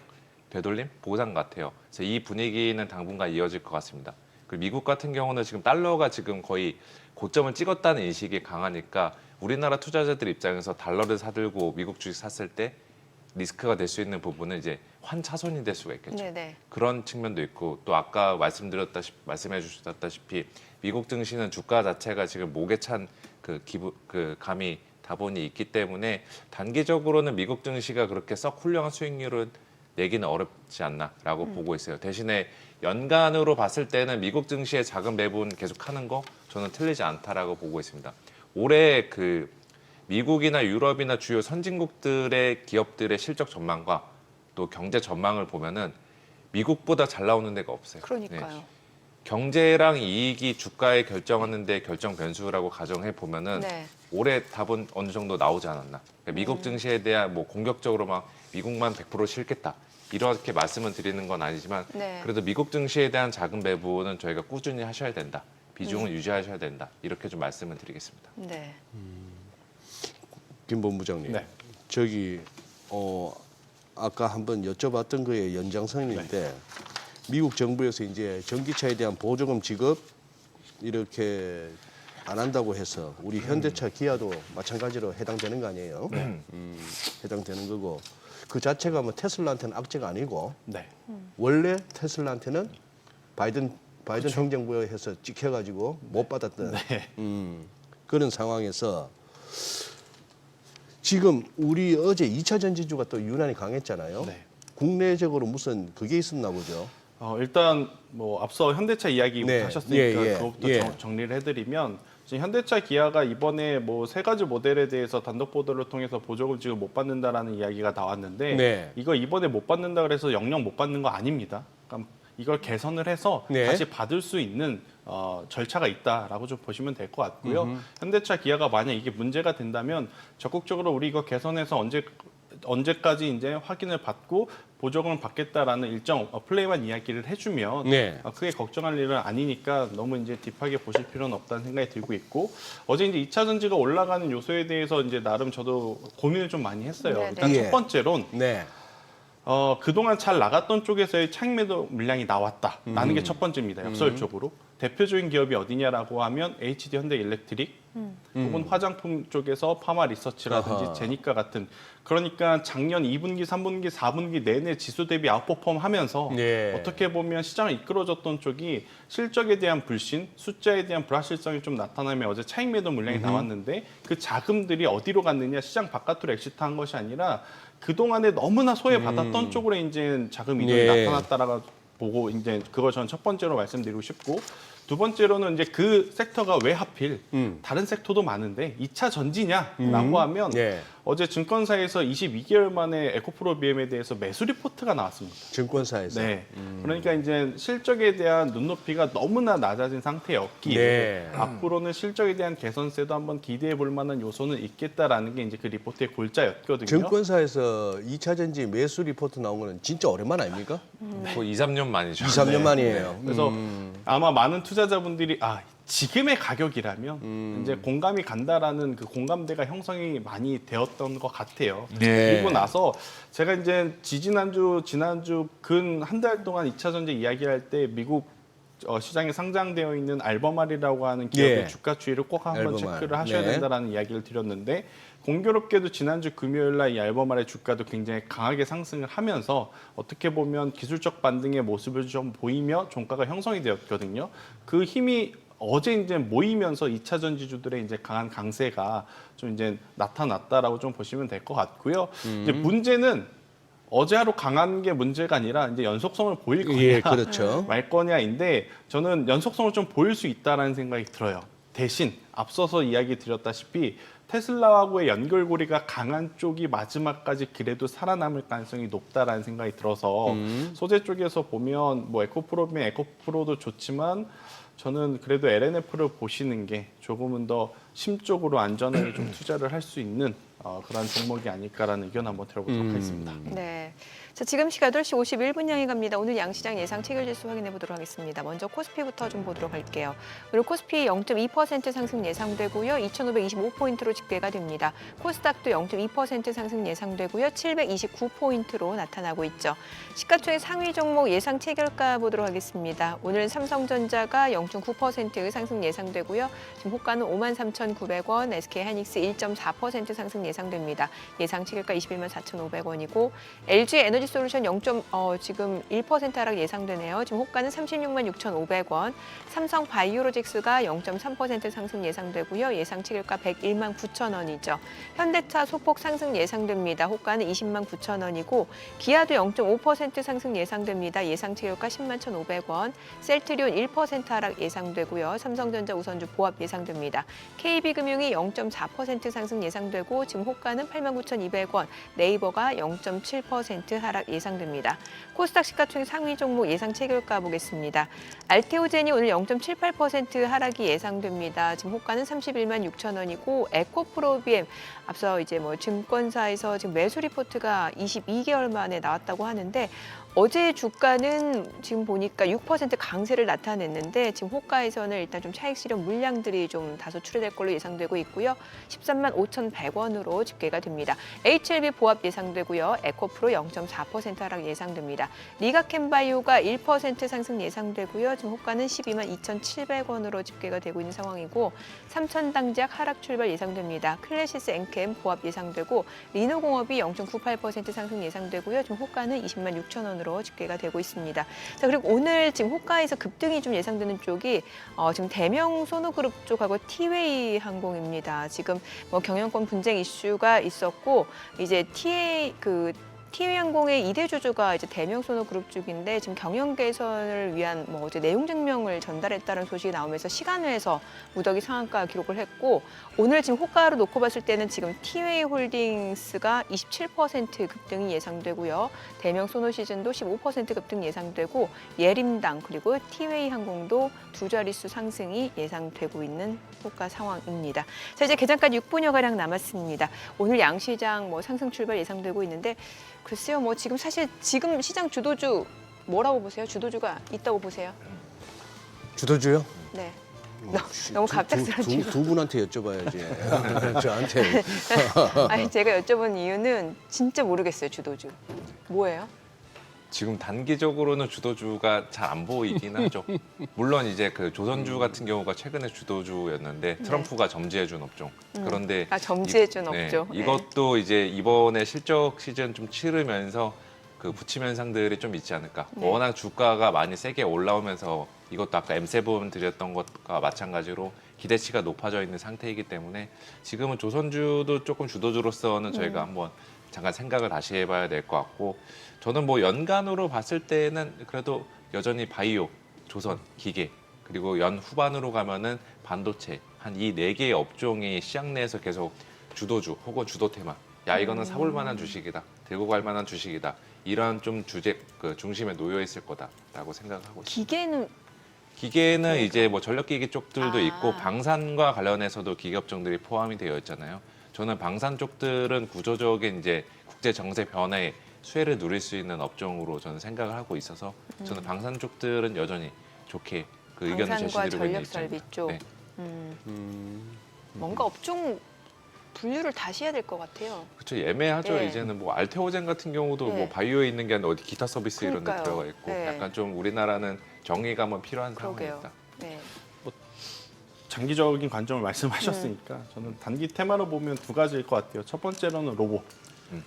되돌림, 보상 같아요. 그래서 이 분위기는 당분간 이어질 것 같습니다. 그리고 미국 같은 경우는 지금 달러가 지금 거의 고점을 찍었다는 인식이 강하니까 우리나라 투자자들 입장에서 달러를 사들고 미국 주식 샀을 때 리스크가 될 수 있는 부분은 이제 환차손이 될 수가 있겠죠. 네, 네. 그런 측면도 있고 또 아까 말씀해 주셨다시피 미국 증시는 주가 자체가 지금 목에 찬 그 감이 다분히 있기 때문에 단기적으로는 미국 증시가 그렇게 썩 훌륭한 수익률을 내기는 어렵지 않나라고 보고 있어요. 대신에 연간으로 봤을 때는 미국 증시의 작은 매분 계속하는 거 저는 틀리지 않다라고 보고 있습니다. 올해 그 미국이나 유럽이나 주요 선진국들의 기업들의 실적 전망과 또 경제 전망을 보면은 미국보다 잘 나오는 데가 없어요. 그러니까요. 네. 경제랑 이익이 주가에 결정하는데 결정 변수라고 가정해 보면은 네. 올해 답은 어느 정도 나오지 않았나. 그러니까 미국 증시에 대한 뭐 공격적으로 막 미국만 100% 싫겠다. 이렇게 말씀을 드리는 건 아니지만 네. 그래도 미국 증시에 대한 자금 배분은 저희가 꾸준히 하셔야 된다. 비중을 유지하셔야 된다. 이렇게 좀 말씀을 드리겠습니다. 네. 김 본부장님, 네. 저기 아까 한번 여쭤봤던 거의 연장선인데 미국 정부에서 이제 전기차에 대한 보조금 지급 이렇게 안 한다고 해서 우리 현대차, 기아도 마찬가지로 해당되는 거 아니에요? 해당되는 거고 그 자체가 뭐 테슬라한테는 악재가 아니고 네. 원래 테슬라한테는 바이든 행정부에서 찍혀가지고 못 받았던 그런 상황에서 지금 우리 어제 2차 전지주가 또 유난히 강했잖아요. 네. 국내적으로 무슨 그게 있었나 보죠. 일단 뭐 앞서 현대차 이야기부터 네. 하셨으니까 예. 그것부터 예. 정리를 해드리면 지금 현대차, 기아가 이번에 뭐 세 가지 모델에 대해서 단독 보도를 통해서 보조금 지금 못 받는다라는 이야기가 나왔는데 네. 이거 이번에 못 받는다 그래서 영영 못 받는 거 아닙니다. 그러니까 이걸 개선을 해서 네. 다시 받을 수 있는 절차가 있다라고 좀 보시면 될 것 같고요. 현대차, 기아가 만약 이게 문제가 된다면 적극적으로 우리 이거 개선해서 언제까지 이제 확인을 받고 보조금을 받겠다라는 일정 플레이만 이야기를 해주면 네. 크게 걱정할 일은 아니니까 너무 이제 딥하게 보실 필요는 없다는 생각이 들고 있고 어제 이제 2차 전지가 올라가는 요소에 대해서 이제 나름 저도 고민을 좀 많이 했어요. 네, 일단 네. 첫 번째론 네. 그동안 잘 나갔던 쪽에서의 차익 매도 물량이 나왔다라는 게 첫 번째입니다. 역설적으로. 대표적인 기업이 어디냐라고 하면 HD 현대일렉트릭 혹은 화장품 쪽에서 파마 리서치라든지 아하. 제니카 같은 그러니까 작년 2분기, 3분기, 4분기 내내 지수 대비 아웃퍼폼 하면서 네. 어떻게 보면 시장을 이끌어줬던 쪽이 실적에 대한 불신, 숫자에 대한 불확실성이 좀 나타나며 어제 차익 매도 물량이 나왔는데 그 자금들이 어디로 갔느냐 시장 바깥으로 엑시트한 것이 아니라 그동안에 너무나 소외받았던 쪽으로 이제 자금 이동이 네. 나타났다라고 보고 이제 그걸 저는 첫 번째로 말씀드리고 싶고 두 번째로는 이제 그 섹터가 왜 하필 다른 섹터도 많은데 2차 전지냐라고 하면 네. 어제 증권사에서 22개월 만에 에코프로 BM에 대해서 매수 리포트가 나왔습니다. 증권사에서. 네. 그러니까 이제 실적에 대한 눈높이가 너무나 낮아진 상태였기에 네. 앞으로는 실적에 대한 개선세도 한번 기대해 볼 만한 요소는 있겠다라는 게 이제 그 리포트의 골자였거든요. 증권사에서 2차 전지 매수 리포트 나온 거는 진짜 오랜만 아닙니까? 거의 2, 3년 만이죠. 2, 3년 만이에요. 그래서 아마 많은 투자자분들이 지금의 가격이라면 이제 공감이 간다라는 그 공감대가 형성이 많이 되었던 것 같아요. 네. 그리고 나서 제가 이제 지난주 근 한 달 동안 2차 전지 이야기할 때 미국 시장에 상장되어 있는 알버말이라고 하는 기업의 예. 주가 추이를 꼭 한번 알버말. 체크를 하셔야 네. 된다라는 이야기를 드렸는데 공교롭게도 지난주 금요일 날 이 알버말의 주가도 굉장히 강하게 상승을 하면서 어떻게 보면 기술적 반등의 모습을 좀 보이며 종가가 형성이 되었거든요. 그 힘이 어제 이제 모이면서 2차 전지주들의 이제 강한 강세가 좀 이제 나타났다라고 좀 보시면 될 것 같고요. 이제 문제는 어제 하루 강한 게 문제가 아니라 이제 연속성을 보일 거냐 예, 그렇죠. 말 거냐인데 저는 연속성을 좀 보일 수 있다라는 생각이 들어요. 대신 앞서서 이야기 드렸다시피 테슬라하고의 연결고리가 강한 쪽이 마지막까지 그래도 살아남을 가능성이 높다라는 생각이 들어서 소재 쪽에서 보면 뭐 에코프로면 에코프로도 좋지만 저는 그래도 LNF를 보시는 게 조금은 더 심적으로 안전하게 좀 투자를 할 수 있는 그런 종목이 아닐까라는 의견 한번 들어보도록 하겠습니다. 네. 자, 지금 시각 8시 51분 향해 갑니다. 오늘 양시장 예상 체결지수 확인해 보도록 하겠습니다. 먼저 코스피부터 좀 보도록 할게요. 오늘 코스피 0.2% 상승 예상되고요. 2,525포인트로 집계가 됩니다. 코스닥도 0.2% 상승 예상되고요. 729포인트로 나타나고 있죠. 시가총액 상위 종목 예상 체결가 보도록 하겠습니다. 오늘은 삼성전자가 0.9% 상승 예상되고요. 지금 호가는 53,900원, SK하이닉스 1.4% 상승 예상됩니다. 예상 체결가 21만 4,500원이고 LG 에너지솔루션 지금 1% 하락 예상되네요. 지금 호가는 36만 6,500원. 삼성 바이오로직스가 0.3% 상승 예상되고요. 예상 체결가 101만 9천원이죠. 현대차 소폭 상승 예상됩니다. 호가는 20만 9천원이고 기아도 0.5% 상승 예상됩니다. 예상 체결가 10만 1,500원. 셀트리온 1% 하락 예상되고요. 삼성전자 우선주 보합 예상됩니다. KB금융이 0.4% 상승 예상되고 지금 호가는 8만 9,200원. 네이버가 0.7% 하락 하락 예상됩니다. 코스닥 시가총액 상위 종목 예상 체결가 보겠습니다. 알테오젠이 오늘 0.78% 하락이 예상됩니다. 지금 호가는 31만 6천 원이고 에코프로비엠 앞서 이제 뭐 증권사에서 지금 매수 리포트가 22개월 만에 나왔다고 하는데 어제 주가는 지금 보니까 6% 강세를 나타냈는데 지금 호가에서는 일단 좀 차익 실현 물량들이 좀 다소 출회될 걸로 예상되고 있고요. 13만 5,100원으로 집계가 됩니다. HLB 보합 예상되고요. 에코프로 0.4% 하락 예상됩니다. 리가캠바이오가 1% 상승 예상되고요. 지금 호가는 12만 2,700원으로 집계가 되고 있는 상황이고 삼천당제약 하락 출발 예상됩니다. 클래시스 엔캠 보합 예상되고 리노공업이 0.98% 상승 예상되고요. 지금 호가는 20만 6천 원으로 집계가 되고 있습니다. 자, 그리고 오늘 지금 호가에서 급등이 좀 예상되는 쪽이 지금 대명 소노그룹 쪽하고 티웨이 항공입니다. 지금 뭐 경영권 분쟁 이슈가 있었고 이제 티웨이 항공의 2대 주주가 이제 대명 소노그룹 쪽인데 지금 경영 개선을 위한 뭐 어제 내용 증명을 전달했다는 소식이 나오면서 시간외에서 무더기 상한가 기록을 했고 오늘 지금 호가로 놓고 봤을 때는 지금 티웨이 홀딩스가 27% 급등이 예상되고요. 대명 소노시즌도 15% 급등 예상되고 예림당 그리고 티웨이 항공도 두 자릿수 상승이 예상되고 있는 호가 상황입니다. 자, 이제 개장까지 6분여 가량 남았습니다. 오늘 양시장 뭐 상승 출발 예상되고 있는데 글쎄요, 뭐 지금 사실 지금 시장 주도주 뭐라고 보세요? 주도주가 있다고 보세요? 주도주요? 네. 너무 갑작스럽죠. 두 분한테 여쭤봐야지. 저한테. 아니 제가 여쭤본 이유는 진짜 모르겠어요. 주도주 뭐예요? 지금 단기적으로는 주도주가 잘 안 보이긴 하죠. 물론 이제 그 조선주 같은 경우가 최근에 주도주였는데 트럼프가 점지해준 업종. 그런데 점지해준 업종. 네. 이것도 이제 이번에 실적 시즌 좀 치르면서 그 부침 현상들이 좀 있지 않을까. 네. 워낙 주가가 많이 세게 올라오면서 이것도 아까 M7 드렸던 것과 마찬가지로 기대치가 높아져 있는 상태이기 때문에 지금은 조선주도 조금 주도주로서는 저희가 한번 잠깐 생각을 다시 해봐야 될 것 같고 저는 뭐 연간으로 봤을 때는 그래도 여전히 바이오, 조선, 기계 그리고 연 후반으로 가면은 반도체 한 이 네 개의 업종이 시장 내에서 계속 주도주 혹은 주도 테마 야 이거는 사볼 만한 주식이다 들고 갈 만한 주식이다 이런 좀 주제 그 중심에 놓여 있을 거다라고 생각하고 있습니다. 기계는 이제 뭐 전력기기 쪽들도 있고 방산과 관련해서도 기계 업종들이 포함이 되어 있잖아요. 저는 방산 쪽들은 구조적인 이제 국제 정세 변화에 수혜를 누릴 수 있는 업종으로 저는 생각을 하고 있어서 저는 방산 쪽들은 여전히 좋게 그 의견을 방산과 제시드리고 있는 전력 설비 입장입니다. 쪽. 네. 뭔가 업종 분류를 다시 해야 될 것 같아요. 그렇죠. 애매하죠. 네. 이제는 뭐 알테오젠 같은 경우도 네. 뭐 바이오에 있는 게 아니라 어디 기타 서비스 이런 데 그러니까요. 들어가 있고 네. 약간 좀 우리나라는 정의감은 필요한 그러게요. 상황입니다. 네. 장기적인 관점을 말씀하셨으니까 저는 단기 테마로 보면 두 가지일 것 같아요. 첫 번째로는 로봇.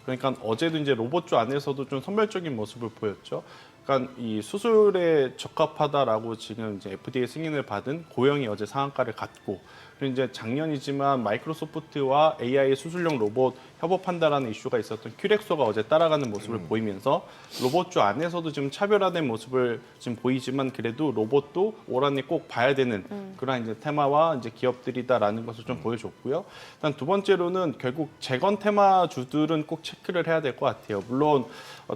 그러니까 어제도 이제 로봇주 안에서도 좀 선별적인 모습을 보였죠. 그러니까 이 수술에 적합하다라고 지금 이제 FDA 승인을 받은 고영이 어제 상한가를 갔고 그리고 이제 작년이지만 마이크로소프트와 AI 수술용 로봇 협업한다라는 이슈가 있었던 큐렉소가 어제 따라가는 모습을 보이면서 로봇주 안에서도 지금 차별화된 모습을 지금 보이지만 그래도 로봇도 올 한해 꼭 봐야 되는 그런 이제 테마와 이제 기업들이다라는 것을 좀 보여줬고요. 일단 두 번째로는 결국 재건 테마주들은 꼭 체크를 해야 될 것 같아요. 물론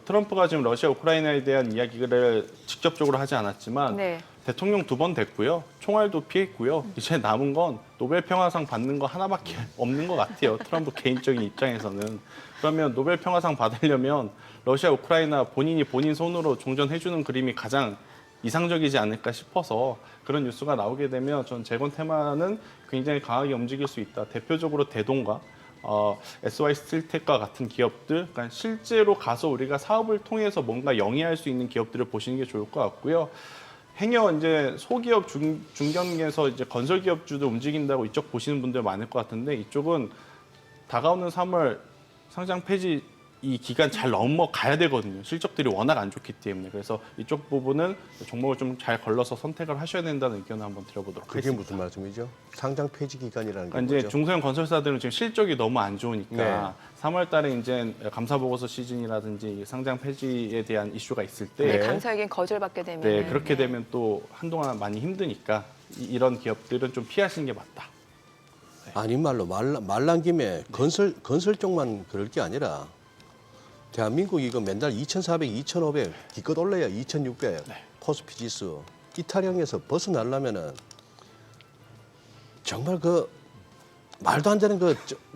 트럼프가 지금 러시아 우크라이나에 대한 이야기를 직접적으로 하지 않았지만 네. 대통령 2번 됐고요. 총알도 피했고요. 이제 남은 건 노벨 평화상 받는 거 하나밖에 없는 것 같아요. 트럼프 개인적인 입장에서는. 그러면 노벨 평화상 받으려면 러시아 우크라이나 본인이 본인 손으로 종전해주는 그림이 가장 이상적이지 않을까 싶어서 그런 뉴스가 나오게 되면 전 재건 테마는 굉장히 강하게 움직일 수 있다. 대표적으로 대동과 SY 스틸텍과 같은 기업들, 그러니까 실제로 가서 우리가 사업을 통해서 뭔가 영위할 수 있는 기업들을 보시는 게 좋을 것 같고요. 행여 이제 소기업, 중견기에서 이제 건설 기업주도 움직인다고 이쪽 보시는 분들 많을 것 같은데 이쪽은 다가오는 3월 상장 폐지 이 기간 잘 넘어가야 되거든요. 실적들이 워낙 안 좋기 때문에. 그래서 이쪽 부분은 종목을 좀 잘 걸러서 선택을 하셔야 된다는 의견을 한번 드려보도록 그게 하겠습니다. 무슨 말씀이죠? 상장 폐지 기간이라는 게 그러니까 뭐죠? 이제 중소형 건설사들은 지금 실적이 너무 안 좋으니까 네. 3월 달에 이제 감사 보고서 시즌이라든지 상장 폐지에 대한 이슈가 있을 때 네. 감사에겐 거절받게 되면 네, 그렇게 되면 또 한동안 많이 힘드니까 이런 기업들은 좀 피하시는 게 맞다. 아닌 말로 말란 김에 건설 쪽만 그럴 게 아니라 대한민국 이거 맨날 2,400, 2,500 기껏 올라야 2,600 코스피 지수 이탈형에서 벗어나려면은 정말 그 말도 안 되는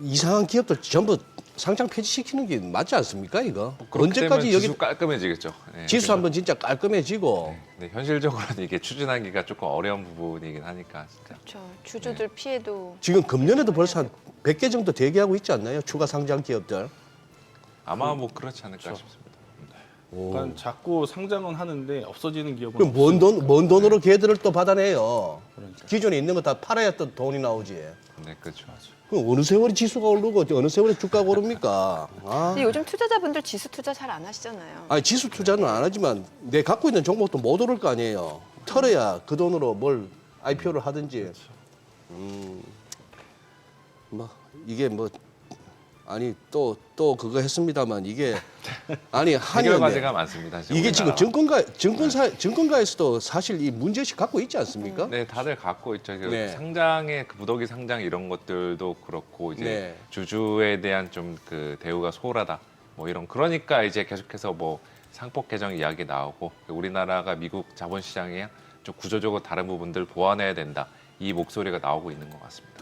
이상한 기업들 전부 상장 폐지시키는 게 맞지 않습니까 이거? 그렇게 되면 언제까지 여기 지수 깔끔해지겠죠. 네, 지수 그래서- 한번 진짜 깔끔해지고 네, 현실적으로는 이게 추진하기가 조금 어려운 부분이긴 하니까 진짜. 그렇죠. 주주들 피해도 지금 금년에도 벌써 한 100개 정도 대기하고 있지 않나요? 추가 상장 기업들. 아마 뭐 그렇지 않을까 싶습니다. 그러니까 자꾸 상장은 하는데 없어지는 기업은 그럼 먼 없으니까. 돈으로 걔들을 또 받아내요. 그러니까. 기존에 있는 거 다 팔아야 또 돈이 나오지. 네, 그렇죠. 그럼 어느 세월이 지수가 오르고 어느 세월에 주가가 오릅니까? 아. 근데 요즘 투자자분들 지수 투자 잘 안 하시잖아요. 아니 지수 투자는 안 하지만 내 갖고 있는 종목도 못 오를 거 아니에요. 털어야 그 돈으로 뭘 IPO를 하든지. 뭐 이게 뭐 아니 또 그거 했습니다만 이게 아니 해결 한의원에 과제가 많습니다. 이게 지금 우리나라가. 증권가에서도 사실 이 문제식 갖고 있지 않습니까? 네, 다들 갖고 있죠. 그 네. 상장의 그 무더기 상장 이런 것들도 그렇고 이제 네. 주주에 대한 좀 그 대우가 소홀하다. 뭐 이런 그러니까 이제 계속해서 뭐 상법 개정 이야기 나오고 우리나라가 미국 자본시장에 좀 구조적으로 다른 부분들 보완해야 된다. 이 목소리가 나오고 있는 것 같습니다.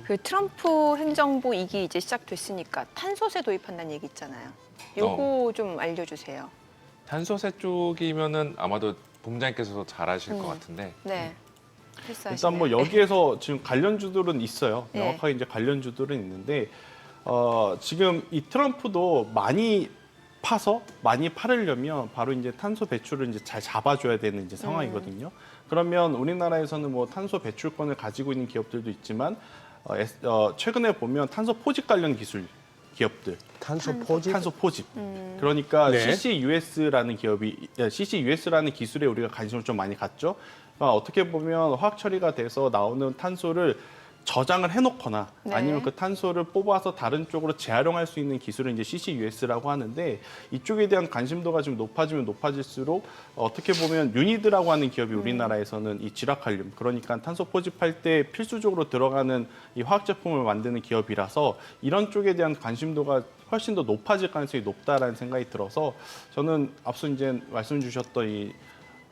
그 트럼프 행정부 2기 이제 시작됐으니까 탄소세 도입한다는 얘기 있잖아요. 요거 좀 알려주세요. 탄소세 쪽이면은 아마도 본부장님께서도 잘 아실 것 같은데 네. 패스하시네요. 일단 뭐 여기에서 지금 관련주들은 있어요. 네. 명확하게 이제 관련주들은 있는데 지금 이 트럼프도 많이 파서 많이 팔으려면 바로 이제 탄소 배출을 이제 잘 잡아줘야 되는 이제 상황이거든요. 그러면 우리나라에서는 뭐 탄소 배출권을 가지고 있는 기업들도 있지만 최근에 보면 탄소 포집 관련 기술 기업들, 탄소 포집. 탄소 포집. 그러니까 네. CCUS라는 CCUS라는 기술에 우리가 관심을 좀 많이 갖죠. 그러니까 어떻게 보면 화학 처리가 돼서 나오는 탄소를 저장을 해놓거나 네. 아니면 그 탄소를 뽑아서 다른 쪽으로 재활용할 수 있는 기술을 이제 CCUS라고 하는데 이쪽에 대한 관심도가 좀 높아지면 높아질수록 어떻게 보면 유니드라고 하는 기업이 우리나라에서는 이 지락칼륨 그러니까 탄소 포집할 때 필수적으로 들어가는 이 화학 제품을 만드는 기업이라서 이런 쪽에 대한 관심도가 훨씬 더 높아질 가능성이 높다라는 생각이 들어서 저는 앞서 이제 말씀 주셨던 이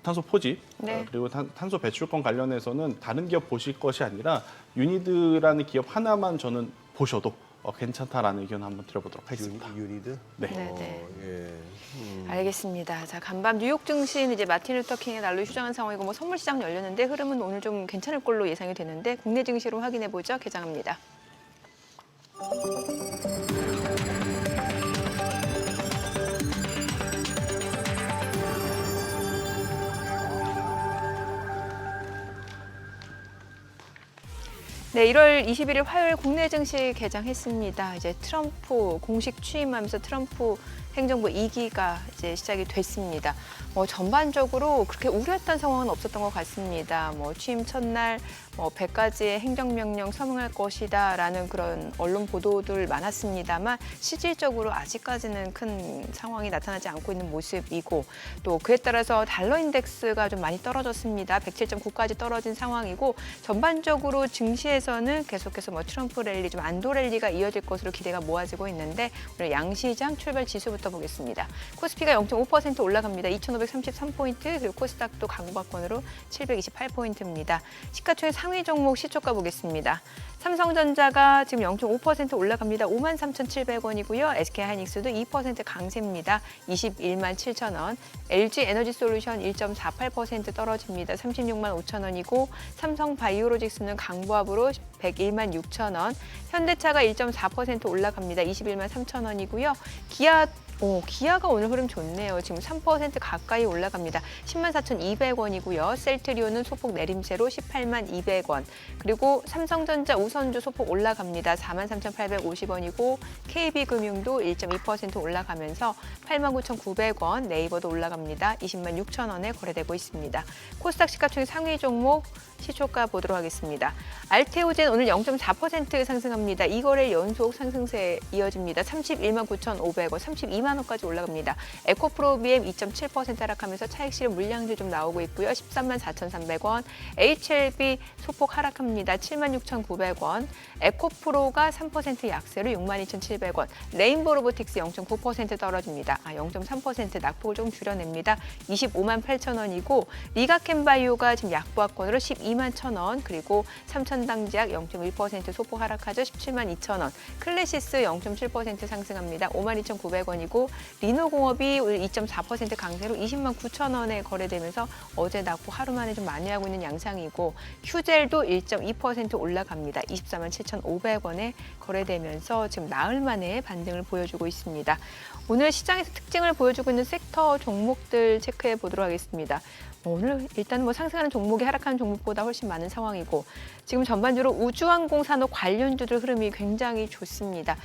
탄소 포집 네. 그리고 탄소 배출권 관련해서는 다른 기업 보실 것이 아니라 유니드라는 기업 하나만 저는 보셔도 괜찮다라는 의견 한번 드려보도록 하겠습니다. 유니드? 네. 네, 네. 예. 알겠습니다. 자, 간밤 뉴욕 증시는 이제 마틴 루터 킹의 날로 휴장한 상황이고 뭐 선물 시장 열렸는데 흐름은 오늘 좀 괜찮을 걸로 예상이 되는데 국내 증시로 확인해 보죠. 개장합니다. 네, 1월 21일 화요일 국내 증시 개장했습니다. 이제 트럼프 공식 취임하면서 트럼프 행정부 2기가 이제 시작이 됐습니다. 전반적으로 그렇게 우려했던 상황은 없었던 것 같습니다. 취임 첫날 100가지의 행정명령 서명할 것이다라는 그런 언론 보도들 많았습니다만 실질적으로 아직까지는 큰 상황이 나타나지 않고 있는 모습이고 또 그에 따라서 달러 인덱스가 좀 많이 떨어졌습니다. 107.9까지 떨어진 상황이고 전반적으로 증시에서는 계속해서 트럼프 랠리, 좀 안도 랠리가 이어질 것으로 기대가 모아지고 있는데 오늘 양시장 출발 지수부터 보겠습니다. 코스피가 0.5% 올라갑니다. 2,533포인트, 그리고 코스닥도 강보합권으로 728포인트입니다. 시가총액 상위 종목 시초가 보겠습니다. 삼성전자가 지금 0.5% 올라갑니다. 53,700원이고요. SK하이닉스도 2% 강세입니다. 21만 7천 원. LG에너지솔루션 1.48% 떨어집니다. 36만 5천 원이고 삼성바이오로직스는 강보합으로 101만 6천 원. 현대차가 1.4% 올라갑니다. 21만 3천 원이고요. 기아가 오늘 흐름 좋네요. 지금 3% 가까이 올라갑니다. 10만 4,200원이고요. 셀트리온은 소폭 내림세로 18만 200원. 그리고 삼성전자 우선주 소폭 올라갑니다. 4만 3,850원이고 KB금융도 1.2% 올라가면서 8만 9,900원. 네이버도 올라갑니다. 20만 6천 원에 거래되고 있습니다. 코스닥 시가총액 상위 종목 시초가 보도록 하겠습니다. 알테오젠 오늘 0.4% 상승합니다. 2거래일 연속 상승세 이어집니다. 31만 9,500원, 32만 원까지 올라갑니다. 에코프로비엠 2.7% 하락하면서 차익실 물량주 좀 나오고 있고요. 13만 4,300원. HLB 소폭 하락합니다. 7만 6,900원. 1,900원, 에코프로가 3% 약세로 62,700원, 레인보 로보틱스 0.9% 떨어집니다. 0.3% 낙폭을 좀 줄여냅니다. 258,000원이고 리가캠바이오가 지금 약보합권으로 121,000원, 그리고 삼천당제약 0.1% 소폭 하락하죠. 172,000원, 클래시스 0.7% 상승합니다. 52,900원이고 리노공업이 2.4% 강세로 209,000원에 거래되면서 어제 낙폭 하루 만에 좀 많이 하고 있는 양상이고 휴젤도 1.2% 올라갑니다. 247,500원에 거래되면서 지금 나흘 만에 반등을 보여주고 있습니다. 오늘 시장에서 특징을 보여주고 있는 섹터 종목들 체크해 보도록 하겠습니다. 오늘 일단 상승하는 종목이 하락하는 종목보다 훨씬 많은 상황이고 지금 전반적으로 우주항공 산업 관련주들 흐름이 굉장히 좋습니다.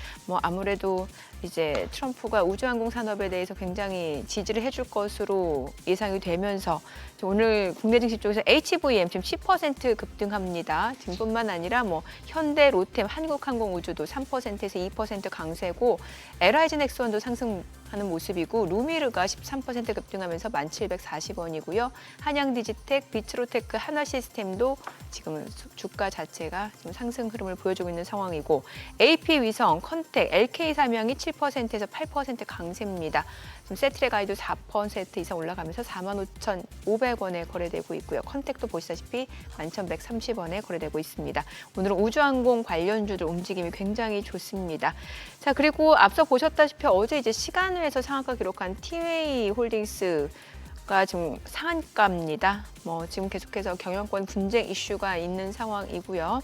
아무래도 이제 트럼프가 우주항공 산업에 대해서 굉장히 지지를 해줄 것으로 예상이 되면서 오늘 국내 증시 쪽에서 HVM 지금 10% 급등합니다. 지금뿐만 아니라 현대, 로템, 한국항공우주도 3%에서 2% 강세고 LIG 넥스원도 상승하는 모습이고 루미르가 13% 급등하면서 1,740원이고요. 한양디지텍, 비츠로테크, 한화시스템도 지금 주가 자체가 지금 상승 흐름을 보여주고 있는 상황이고 AP위성, 컨택, LK삼양이 7%에서 8% 강세입니다. 지금 세트레 가이도 4% 이상 올라가면서 45,500원에 거래되고 있고요. 컨택도 보시다시피 11,130원에 거래되고 있습니다. 오늘은 우주항공 관련주들 움직임이 굉장히 좋습니다. 자, 그리고 앞서 보셨다시피 어제 이제 시간외에서 상한가 기록한 티웨이 홀딩스가 지금 상한가입니다. 지금 계속해서 경영권 분쟁 이슈가 있는 상황이고요.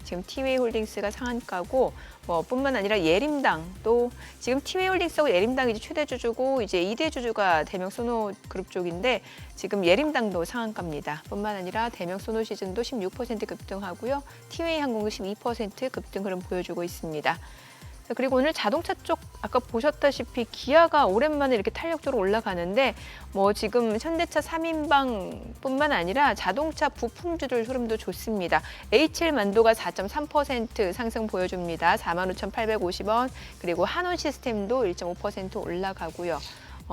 지금 티웨이 홀딩스가 상한가고 뿐만 아니라 예림당도 지금 티웨이 홀딩스하고 예림당이 이제 최대 주주고 이제 2대 주주가 대명 소노그룹 쪽인데 지금 예림당도 상한가입니다. 뿐만 아니라 대명 소노시즌도 16% 급등하고요. 티웨이 항공도 12% 급등 흐름 보여주고 있습니다. 그리고 오늘 자동차 쪽 아까 보셨다시피 기아가 오랜만에 이렇게 탄력적으로 올라가는데 지금 현대차 3인방뿐만 아니라 자동차 부품주들 흐름도 좋습니다. HL만도가 4.3% 상승 보여줍니다. 45,850원. 그리고 한원시스템도 1.5% 올라가고요.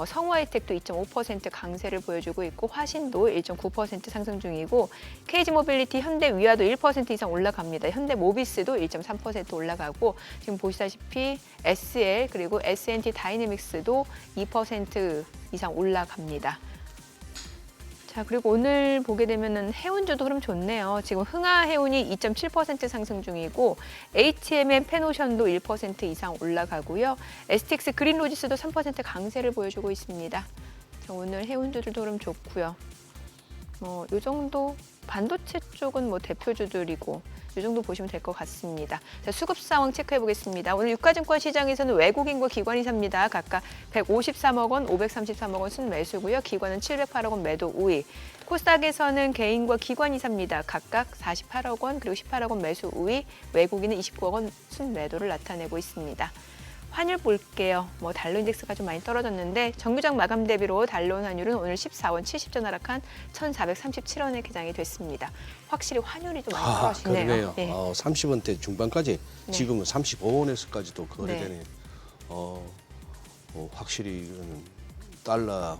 성우하이텍도 2.5% 강세를 보여주고 있고 화신도 1.9% 상승 중이고 KG모빌리티, 현대위아도 1% 이상 올라갑니다. 현대모비스도 1.3% 올라가고 지금 보시다시피 SL 그리고 S&T 다이내믹스도 2% 이상 올라갑니다. 자, 그리고 오늘 보게 되면은 해운주도 흐름 좋네요. 지금 흥하해운이 2.7% 상승 중이고 HMM 페노션도 1% 이상 올라가고요. STX 그린로지스도 3% 강세를 보여주고 있습니다. 자, 오늘 해운주들도 흐름 좋고요. 요 정도 반도체 쪽은 대표주들이고 이 정도 보시면 될 것 같습니다. 자, 수급 상황 체크해 보겠습니다. 오늘 유가증권 시장에서는 외국인과 기관이 삽니다. 각각 153억 원, 533억 원 순매수고요. 기관은 708억 원 매도 우위. 코스닥에서는 개인과 기관이 삽니다. 각각 48억 원, 그리고 18억 원 매수 우위. 외국인은 29억 원 순매도를 나타내고 있습니다. 환율 볼게요. 달러 인덱스가 좀 많이 떨어졌는데 정규장 마감 대비로 달러 환율은 오늘 14원 70전 하락한 1,437원에 개장이 됐습니다. 확실히 환율이 좀 많이 떨어지네요. 그러네요. 네. 30원대 중반까지 네. 지금은 35원에서까지도 거래되네요. 확실히 이거는 달러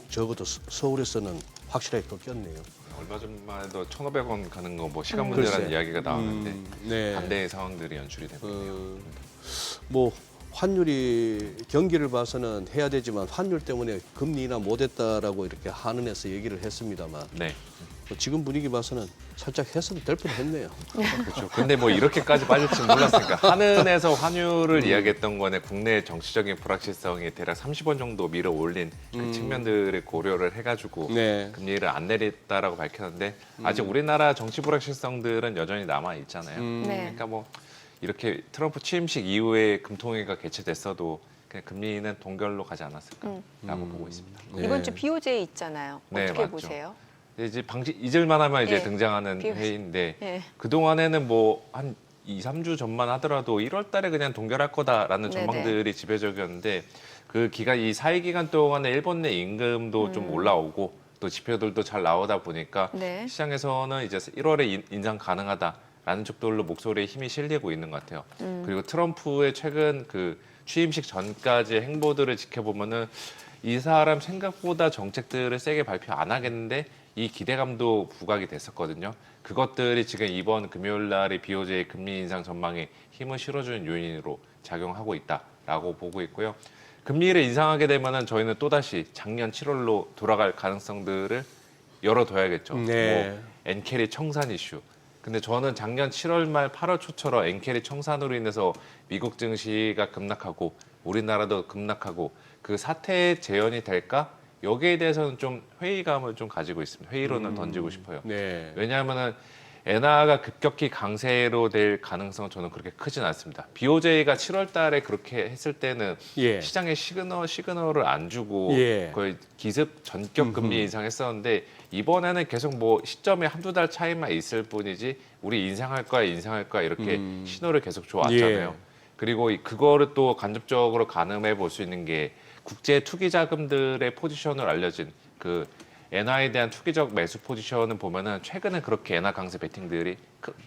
적어도 서울에서는 확실하게 꺾였네요. 얼마 전만 해도 1,500원 가는 거 시간 문제라는 이야기가 나왔는데 네. 반대의 상황들이 연출이 되고 있네요. 환율이 경기를 봐서는 해야 되지만 환율 때문에 금리 인하 못했다라고 이렇게 한은에서 얘기를 했습니다만 네. 지금 분위기 봐서는 살짝 해서도 될 뻔했네요. 그렇죠. 근데 이렇게까지 빠질 줄 몰랐으니까 한은에서 환율을 이야기했던 거는 국내 정치적인 불확실성이 대략 30원 정도 밀어 올린 그 측면들을 고려를 해가지고 네. 금리를 안 내렸다라고 밝혔는데 아직 우리나라 정치 불확실성들은 여전히 남아 있잖아요. 네. 그러니까 이렇게 트럼프 취임식 이후에 금통위가 개최됐어도 그냥 금리는 동결로 가지 않았을까라고 보고 있습니다. 이번 주 BOJ 있잖아요. 네, 어떻게 맞죠. 보세요? 이제 잊을만 하면 이제 예. 등장하는 비슷- 회의인데 예. 그동안에는 한 2, 3주 전만 하더라도 1월 달에 그냥 동결할 거다라는 네네. 전망들이 지배적이었는데 그 기간 이 사이 기간 동안에 일본 내 임금도 좀 올라오고 또 지표들도 잘 나오다 보니까 네. 시장에서는 이제 1월에 인상 가능하다라는 쪽들로 목소리에 힘이 실리고 있는 것 같아요. 그리고 트럼프의 최근 그 취임식 전까지의 행보들을 지켜보면은 이 사람 생각보다 정책들을 세게 발표 안 하겠는데 이 기대감도 부각이 됐었거든요. 그것들이 지금 이번 금요일 날의 BOJ의 금리 인상 전망에 힘을 실어주는 요인으로 작용하고 있다라고 보고 있고요. 금리를 인상하게 되면은 저희는 또다시 작년 7월로 돌아갈 가능성들을 열어둬야겠죠. 네. 뭐 엔캐리 청산 이슈. 근데 저는 작년 7월 말 8월 초처럼 엔캐리 청산으로 인해서 미국 증시가 급락하고 우리나라도 급락하고 그 사태의 재현이 될까? 여기에 대해서는 좀 회의감을 좀 가지고 있습니다. 회의론을 던지고 싶어요. 네. 왜냐하면은 엔화가 급격히 강세로 될 가능성은 저는 그렇게 크진 않습니다. BOJ가 7월 달에 그렇게 했을 때는 예. 시장에 시그널을 안 주고 예. 거의 기습 전격 금리 인상했었는데 이번에는 계속 뭐 시점에 한두 달 차이만 있을 뿐이지 우리 인상할 거야 이렇게 신호를 계속 줘왔잖아요. 예. 그리고 그거를 또 간접적으로 가늠해 볼 수 있는 게 국제 투기 자금들의 포지션을 알려진 그 엔화에 대한 투기적 매수 포지션을 보면은 최근에 그렇게 엔화 강세 베팅들이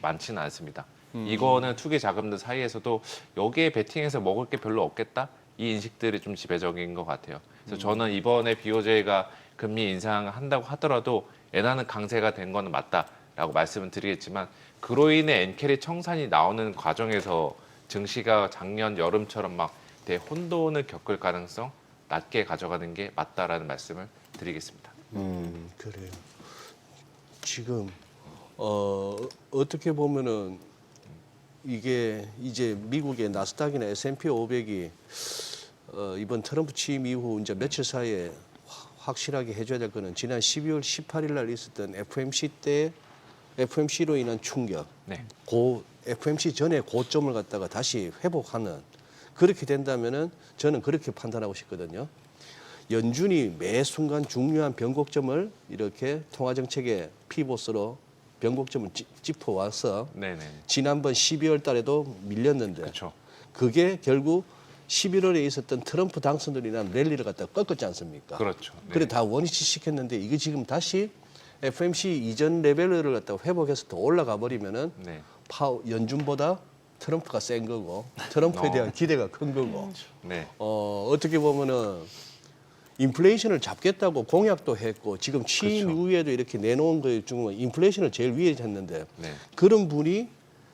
많지는 않습니다. 이거는 투기 자금들 사이에서도 여기에 베팅해서 먹을 게 별로 없겠다 이 인식들이 좀 지배적인 것 같아요. 그래서 저는 이번에 BOJ가 금리 인상한다고 하더라도 엔화는 강세가 된 거는 맞다라고 말씀을 드리겠지만 그로 인해 엔캐리 청산이 나오는 과정에서 증시가 작년 여름처럼 막 대혼돈을 겪을 가능성 낮게 가져가는 게 맞다라는 말씀을 드리겠습니다. 그래요. 지금 어떻게 보면은 이게 이제 미국의 나스닥이나 S&P 500이 이번 트럼프 취임 이후 이제 며칠 사이에 확실하게 해줘야 될 거는 지난 12월 18일 날 있었던 FMC로 인한 충격, 네. 고 FMC 전에 고점을 갖다가 다시 회복하는 그렇게 된다면은 저는 그렇게 판단하고 싶거든요. 연준이 매 순간 중요한 변곡점을 이렇게 통화정책의 피봇으로 변곡점을 짚어와서 네네. 지난번 12월 달에도 밀렸는데 그렇죠. 그게 결국 11월에 있었던 트럼프 당선으로 인한 랠리를 갖다가 꺾었지 않습니까? 그렇죠. 네. 그래 다 원위치 시켰는데 이게 지금 다시 FMC 이전 레벨을 갖다가 회복해서 더 올라가 버리면은 네. 연준보다 트럼프가 센 거고 트럼프에 대한 기대가 큰 거고 네. 어떻게 보면은 인플레이션을 잡겠다고 공약도 했고 지금 취임 그렇죠. 이후에도 이렇게 내놓은 거에 중에 인플레이션을 제일 위에 했는데 네. 그런 분이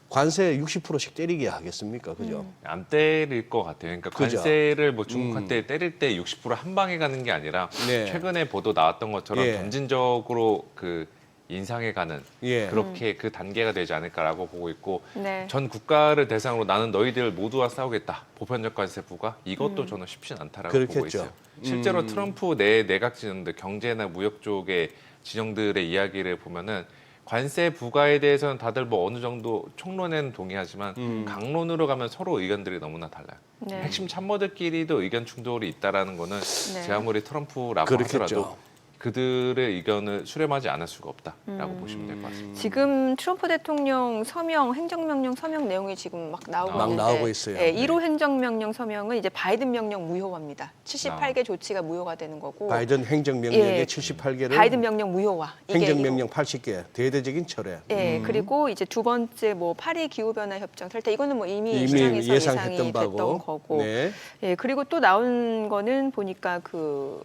관세 60%씩 때리게 하겠습니까? 그죠? 안 때릴 것 같아요. 그러니까 그죠? 관세를 뭐 중국한테 때릴 때 60%한 방에 가는 게 아니라 네. 최근에 보도 나왔던 것처럼 예. 점진적으로 그 인상해 가는 예. 그렇게 그 단계가 되지 않을까라고 보고 있고 네. 전 국가를 대상으로 나는 너희들 모두와 싸우겠다. 보편적 관세 부과 이것도 저는 쉽진 않다라고 보고 그렇겠죠. 있어요. 실제로 트럼프 내 내각 진영들 경제나 무역 쪽의 진영들의 이야기를 보면은 관세 부과에 대해서는 다들 뭐 어느 정도 총론에는 동의하지만 강론으로 가면 서로 의견들이 너무나 달라요. 네. 핵심 참모들끼리도 의견 충돌이 있다라는 거는 제 아무리 트럼프라고 그렇겠죠. 하더라도 그들의 의견을 수렴하지 않을 수가 없다라고 보시면 될 것 같습니다. 지금 트럼프 대통령 서명, 행정명령 서명 내용이 지금 막 나오고 막 있는데 나오고 있어요. 예, 1호 행정명령 서명은 이제 바이든 명령 무효화입니다. 78개 조치가 무효가 되는 거고 바이든 행정명령의 예, 78개를 바이든 명령 무효화. 이게 행정명령 80개 대대적인 철회. 예, 그리고 이제 두 번째 뭐 파리 기후변화 협정 탈퇴 이거는 뭐 이미 이미 시장에서 예상했던 예상이 바고. 됐던 거고. 네. 예, 그리고 또 나온 거는 보니까 그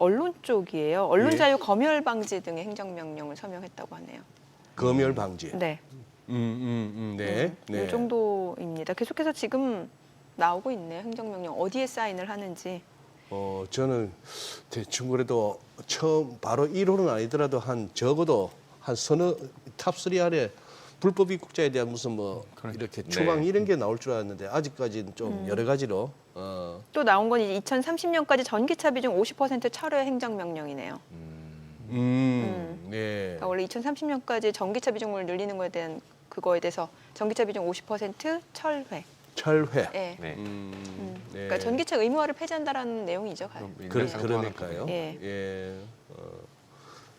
언론 쪽이에요. 언론 예. 자유 검열 방지 등의 행정명령을 서명했다고 하네요. 검열 방지. 네. 네. 네. 이 정도입니다. 계속해서 지금 나오고 있네요. 행정명령 어디에 사인을 하는지. 저는 대충 그래도 처음 바로 1호는 아니더라도 한 적어도 한 서너 탑3 아래 불법 입국자에 대한 무슨 뭐 이렇게 추방 네. 이런 게 나올 줄 알았는데 아직까지는 좀 여러 가지로 또 나온 건 이제 2030년까지 전기차 비중 50% 철회 행정명령이네요. 네. 그러니까 원래 2030년까지 전기차 비중을 늘리는 거에 대한 그거에 대해서 전기차 비중 50% 철회. 철회. 예. 네. 네. 그러니까 전기차 의무화를 폐지한다라는 내용이죠. 그러니까요. 예. 예.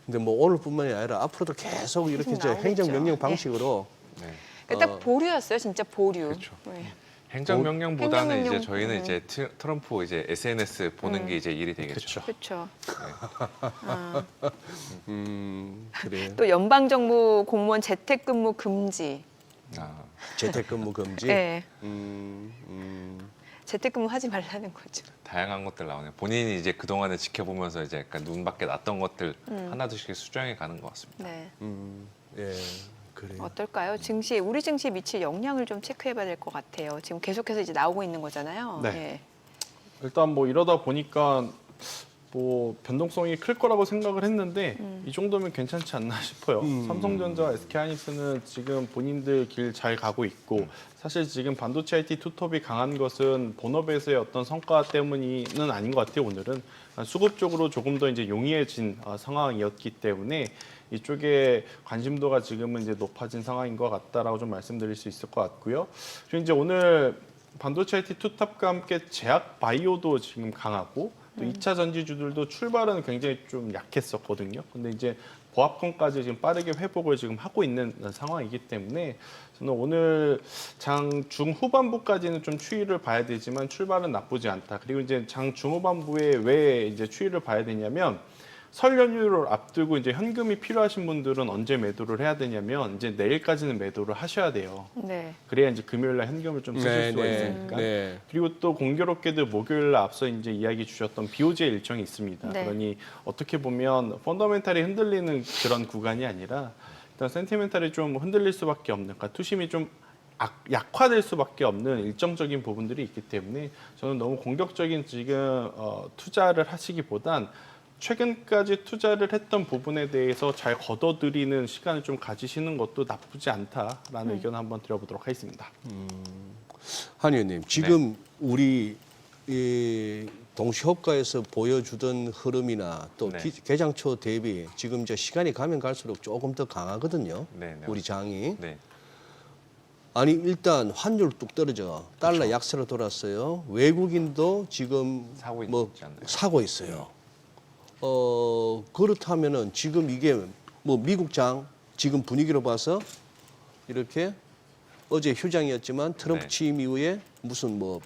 근데 뭐 오늘뿐만이 아니라 앞으로도 계속 이렇게 계속 저 나오겠죠. 행정명령 예. 방식으로 네. 그러니까 딱 보류였어요, 진짜 보류. 그렇죠. 네. 행정명령보다는 행정명령, 이제 저희는 이제 트럼프 이제 SNS 보는 게 이제 일이 되겠죠. 그렇죠. 그래. 또 연방정부 공무원 재택근무 금지. 아, 재택근무 금지. 네. 재택근무 하지 말라는 거죠. 다양한 것들 나오네요. 본인이 이제 그동안에 지켜보면서 이제 약간 눈밖에 났던 것들 하나둘씩 수정해 가는 것 같습니다. 네. 예, 그래요. 어떨까요? 증시, 우리 증시에 미칠 영향을 좀 체크해봐야 될 것 같아요. 지금 계속해서 이제 나오고 있는 거잖아요. 네. 예. 일단 뭐 이러다 보니까 뭐 변동성이 클 거라고 생각을 했는데 이 정도면 괜찮지 않나 싶어요. 삼성전자, SK하이닉스는 지금 본인들 길 잘 가고 있고 사실 지금 반도체 IT 투톱이 강한 것은 본업에서의 어떤 성과 때문은 아닌 것 같아요. 오늘은 수급적으로 조금 더 이제 용이해진 상황이었기 때문에 이쪽에 관심도가 지금은 이제 높아진 상황인 것 같다라고 좀 말씀드릴 수 있을 것 같고요. 그리고 이제 오늘 반도체 IT 투탑과 함께 제약 바이오도 지금 강하고 또 2차 전지주들도 출발은 굉장히 좀 약했었거든요. 근데 이제 보합권까지 지금 빠르게 회복을 지금 하고 있는 상황이기 때문에 저는 오늘 장 중후반부까지는 좀 추이를 봐야 되지만 출발은 나쁘지 않다. 그리고 이제 장 중후반부에 왜 이제 추이를 봐야 되냐면 설 연휴를 앞두고 이제 현금이 필요하신 분들은 언제 매도를 해야 되냐면 이제 내일까지는 매도를 하셔야 돼요. 네. 그래야 이제 금요일 날 현금을 좀 쓰실 수가 있으니까. 네. 그리고 또 공교롭게도 목요일 날 앞서 이제 이야기 주셨던 BOJ 일정이 있습니다. 네. 그러니 어떻게 보면 펀더멘탈이 흔들리는 그런 구간이 아니라 일단 센티멘탈이 좀 흔들릴 수밖에 없는, 그러니까 투심이 좀 약화될 수밖에 없는 일정적인 부분들이 있기 때문에 저는 너무 공격적인 지금 투자를 하시기보단 최근까지 투자를 했던 부분에 대해서 잘 걷어들이는 시간을 좀 가지시는 것도 나쁘지 않다라는 의견을 한번 드려보도록 하겠습니다. 한 의원님, 지금 우리 이 동시효과에서 보여주던 흐름이나 또 네. 개장초 대비 지금 이제 시간이 가면 갈수록 조금 더 강하거든요. 네, 네. 우리 장이. 네. 아니 일단 환율 뚝 떨어져 달러 약세로 돌았어요. 외국인도 지금 사고 있지 뭐 않나요? 사고 있어요. 그렇다면은 지금 이게 뭐 미국장 지금 분위기로 봐서 이렇게 어제 휴장이었지만 트럼프 네. 취임 이후에 무슨 뭐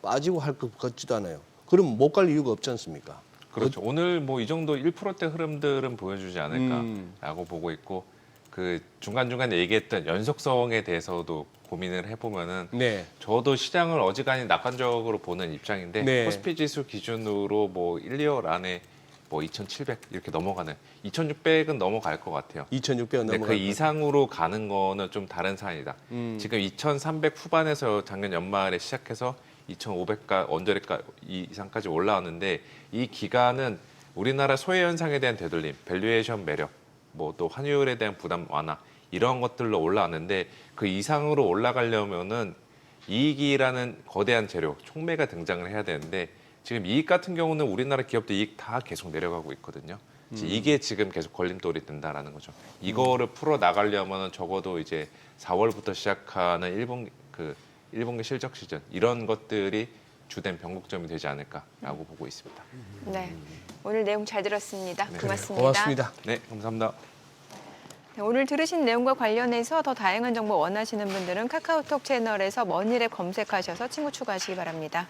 빠지고 할 것 같지도 않아요. 그럼 못 갈 이유가 없지 않습니까? 그렇죠. 오늘 뭐 이 정도 1%대 흐름들은 보여주지 않을까라고 보고 있고 그 중간중간 얘기했던 연속성에 대해서도 고민을 해보면은 네. 저도 시장을 어지간히 낙관적으로 보는 입장인데 네. 코스피 지수 기준으로 뭐 1, 2월 안에 뭐 2,700 이렇게 넘어가는 2,600은 넘어갈 것 같아요. 2,600원 근데 넘어갈 그 이상으로 가는 거는 좀 다른 사안이다. 지금 2,300 후반에서 작년 연말에 시작해서 2,500가 언저리가 이상까지 올라왔는데 이 기간은 우리나라 소외 현상에 대한 되돌림, 밸류에이션 매력, 뭐 또 환율에 대한 부담 완화 이런 것들로 올라왔는데 그 이상으로 올라가려면은 이익이라는 거대한 재료, 촉매가 등장을 해야 되는데 지금 이익 같은 경우는 우리나라 기업들 이익 다 계속 내려가고 있거든요. 이게 지금 계속 걸림돌이 된다라는 거죠. 이거를 풀어 나가려면 적어도 이제 4월부터 시작하는 1분기 실적 시즌 이런 것들이 주된 변곡점이 되지 않을까라고 보고 있습니다. 네. 오늘 내용 잘 들었습니다. 네. 고맙습니다. 고맙습니다. 네, 감사합니다. 네, 오늘 들으신 내용과 관련해서 더 다양한 정보 원하시는 분들은 카카오톡 채널에서 머니랩 검색하셔서 친구 추가하시기 바랍니다.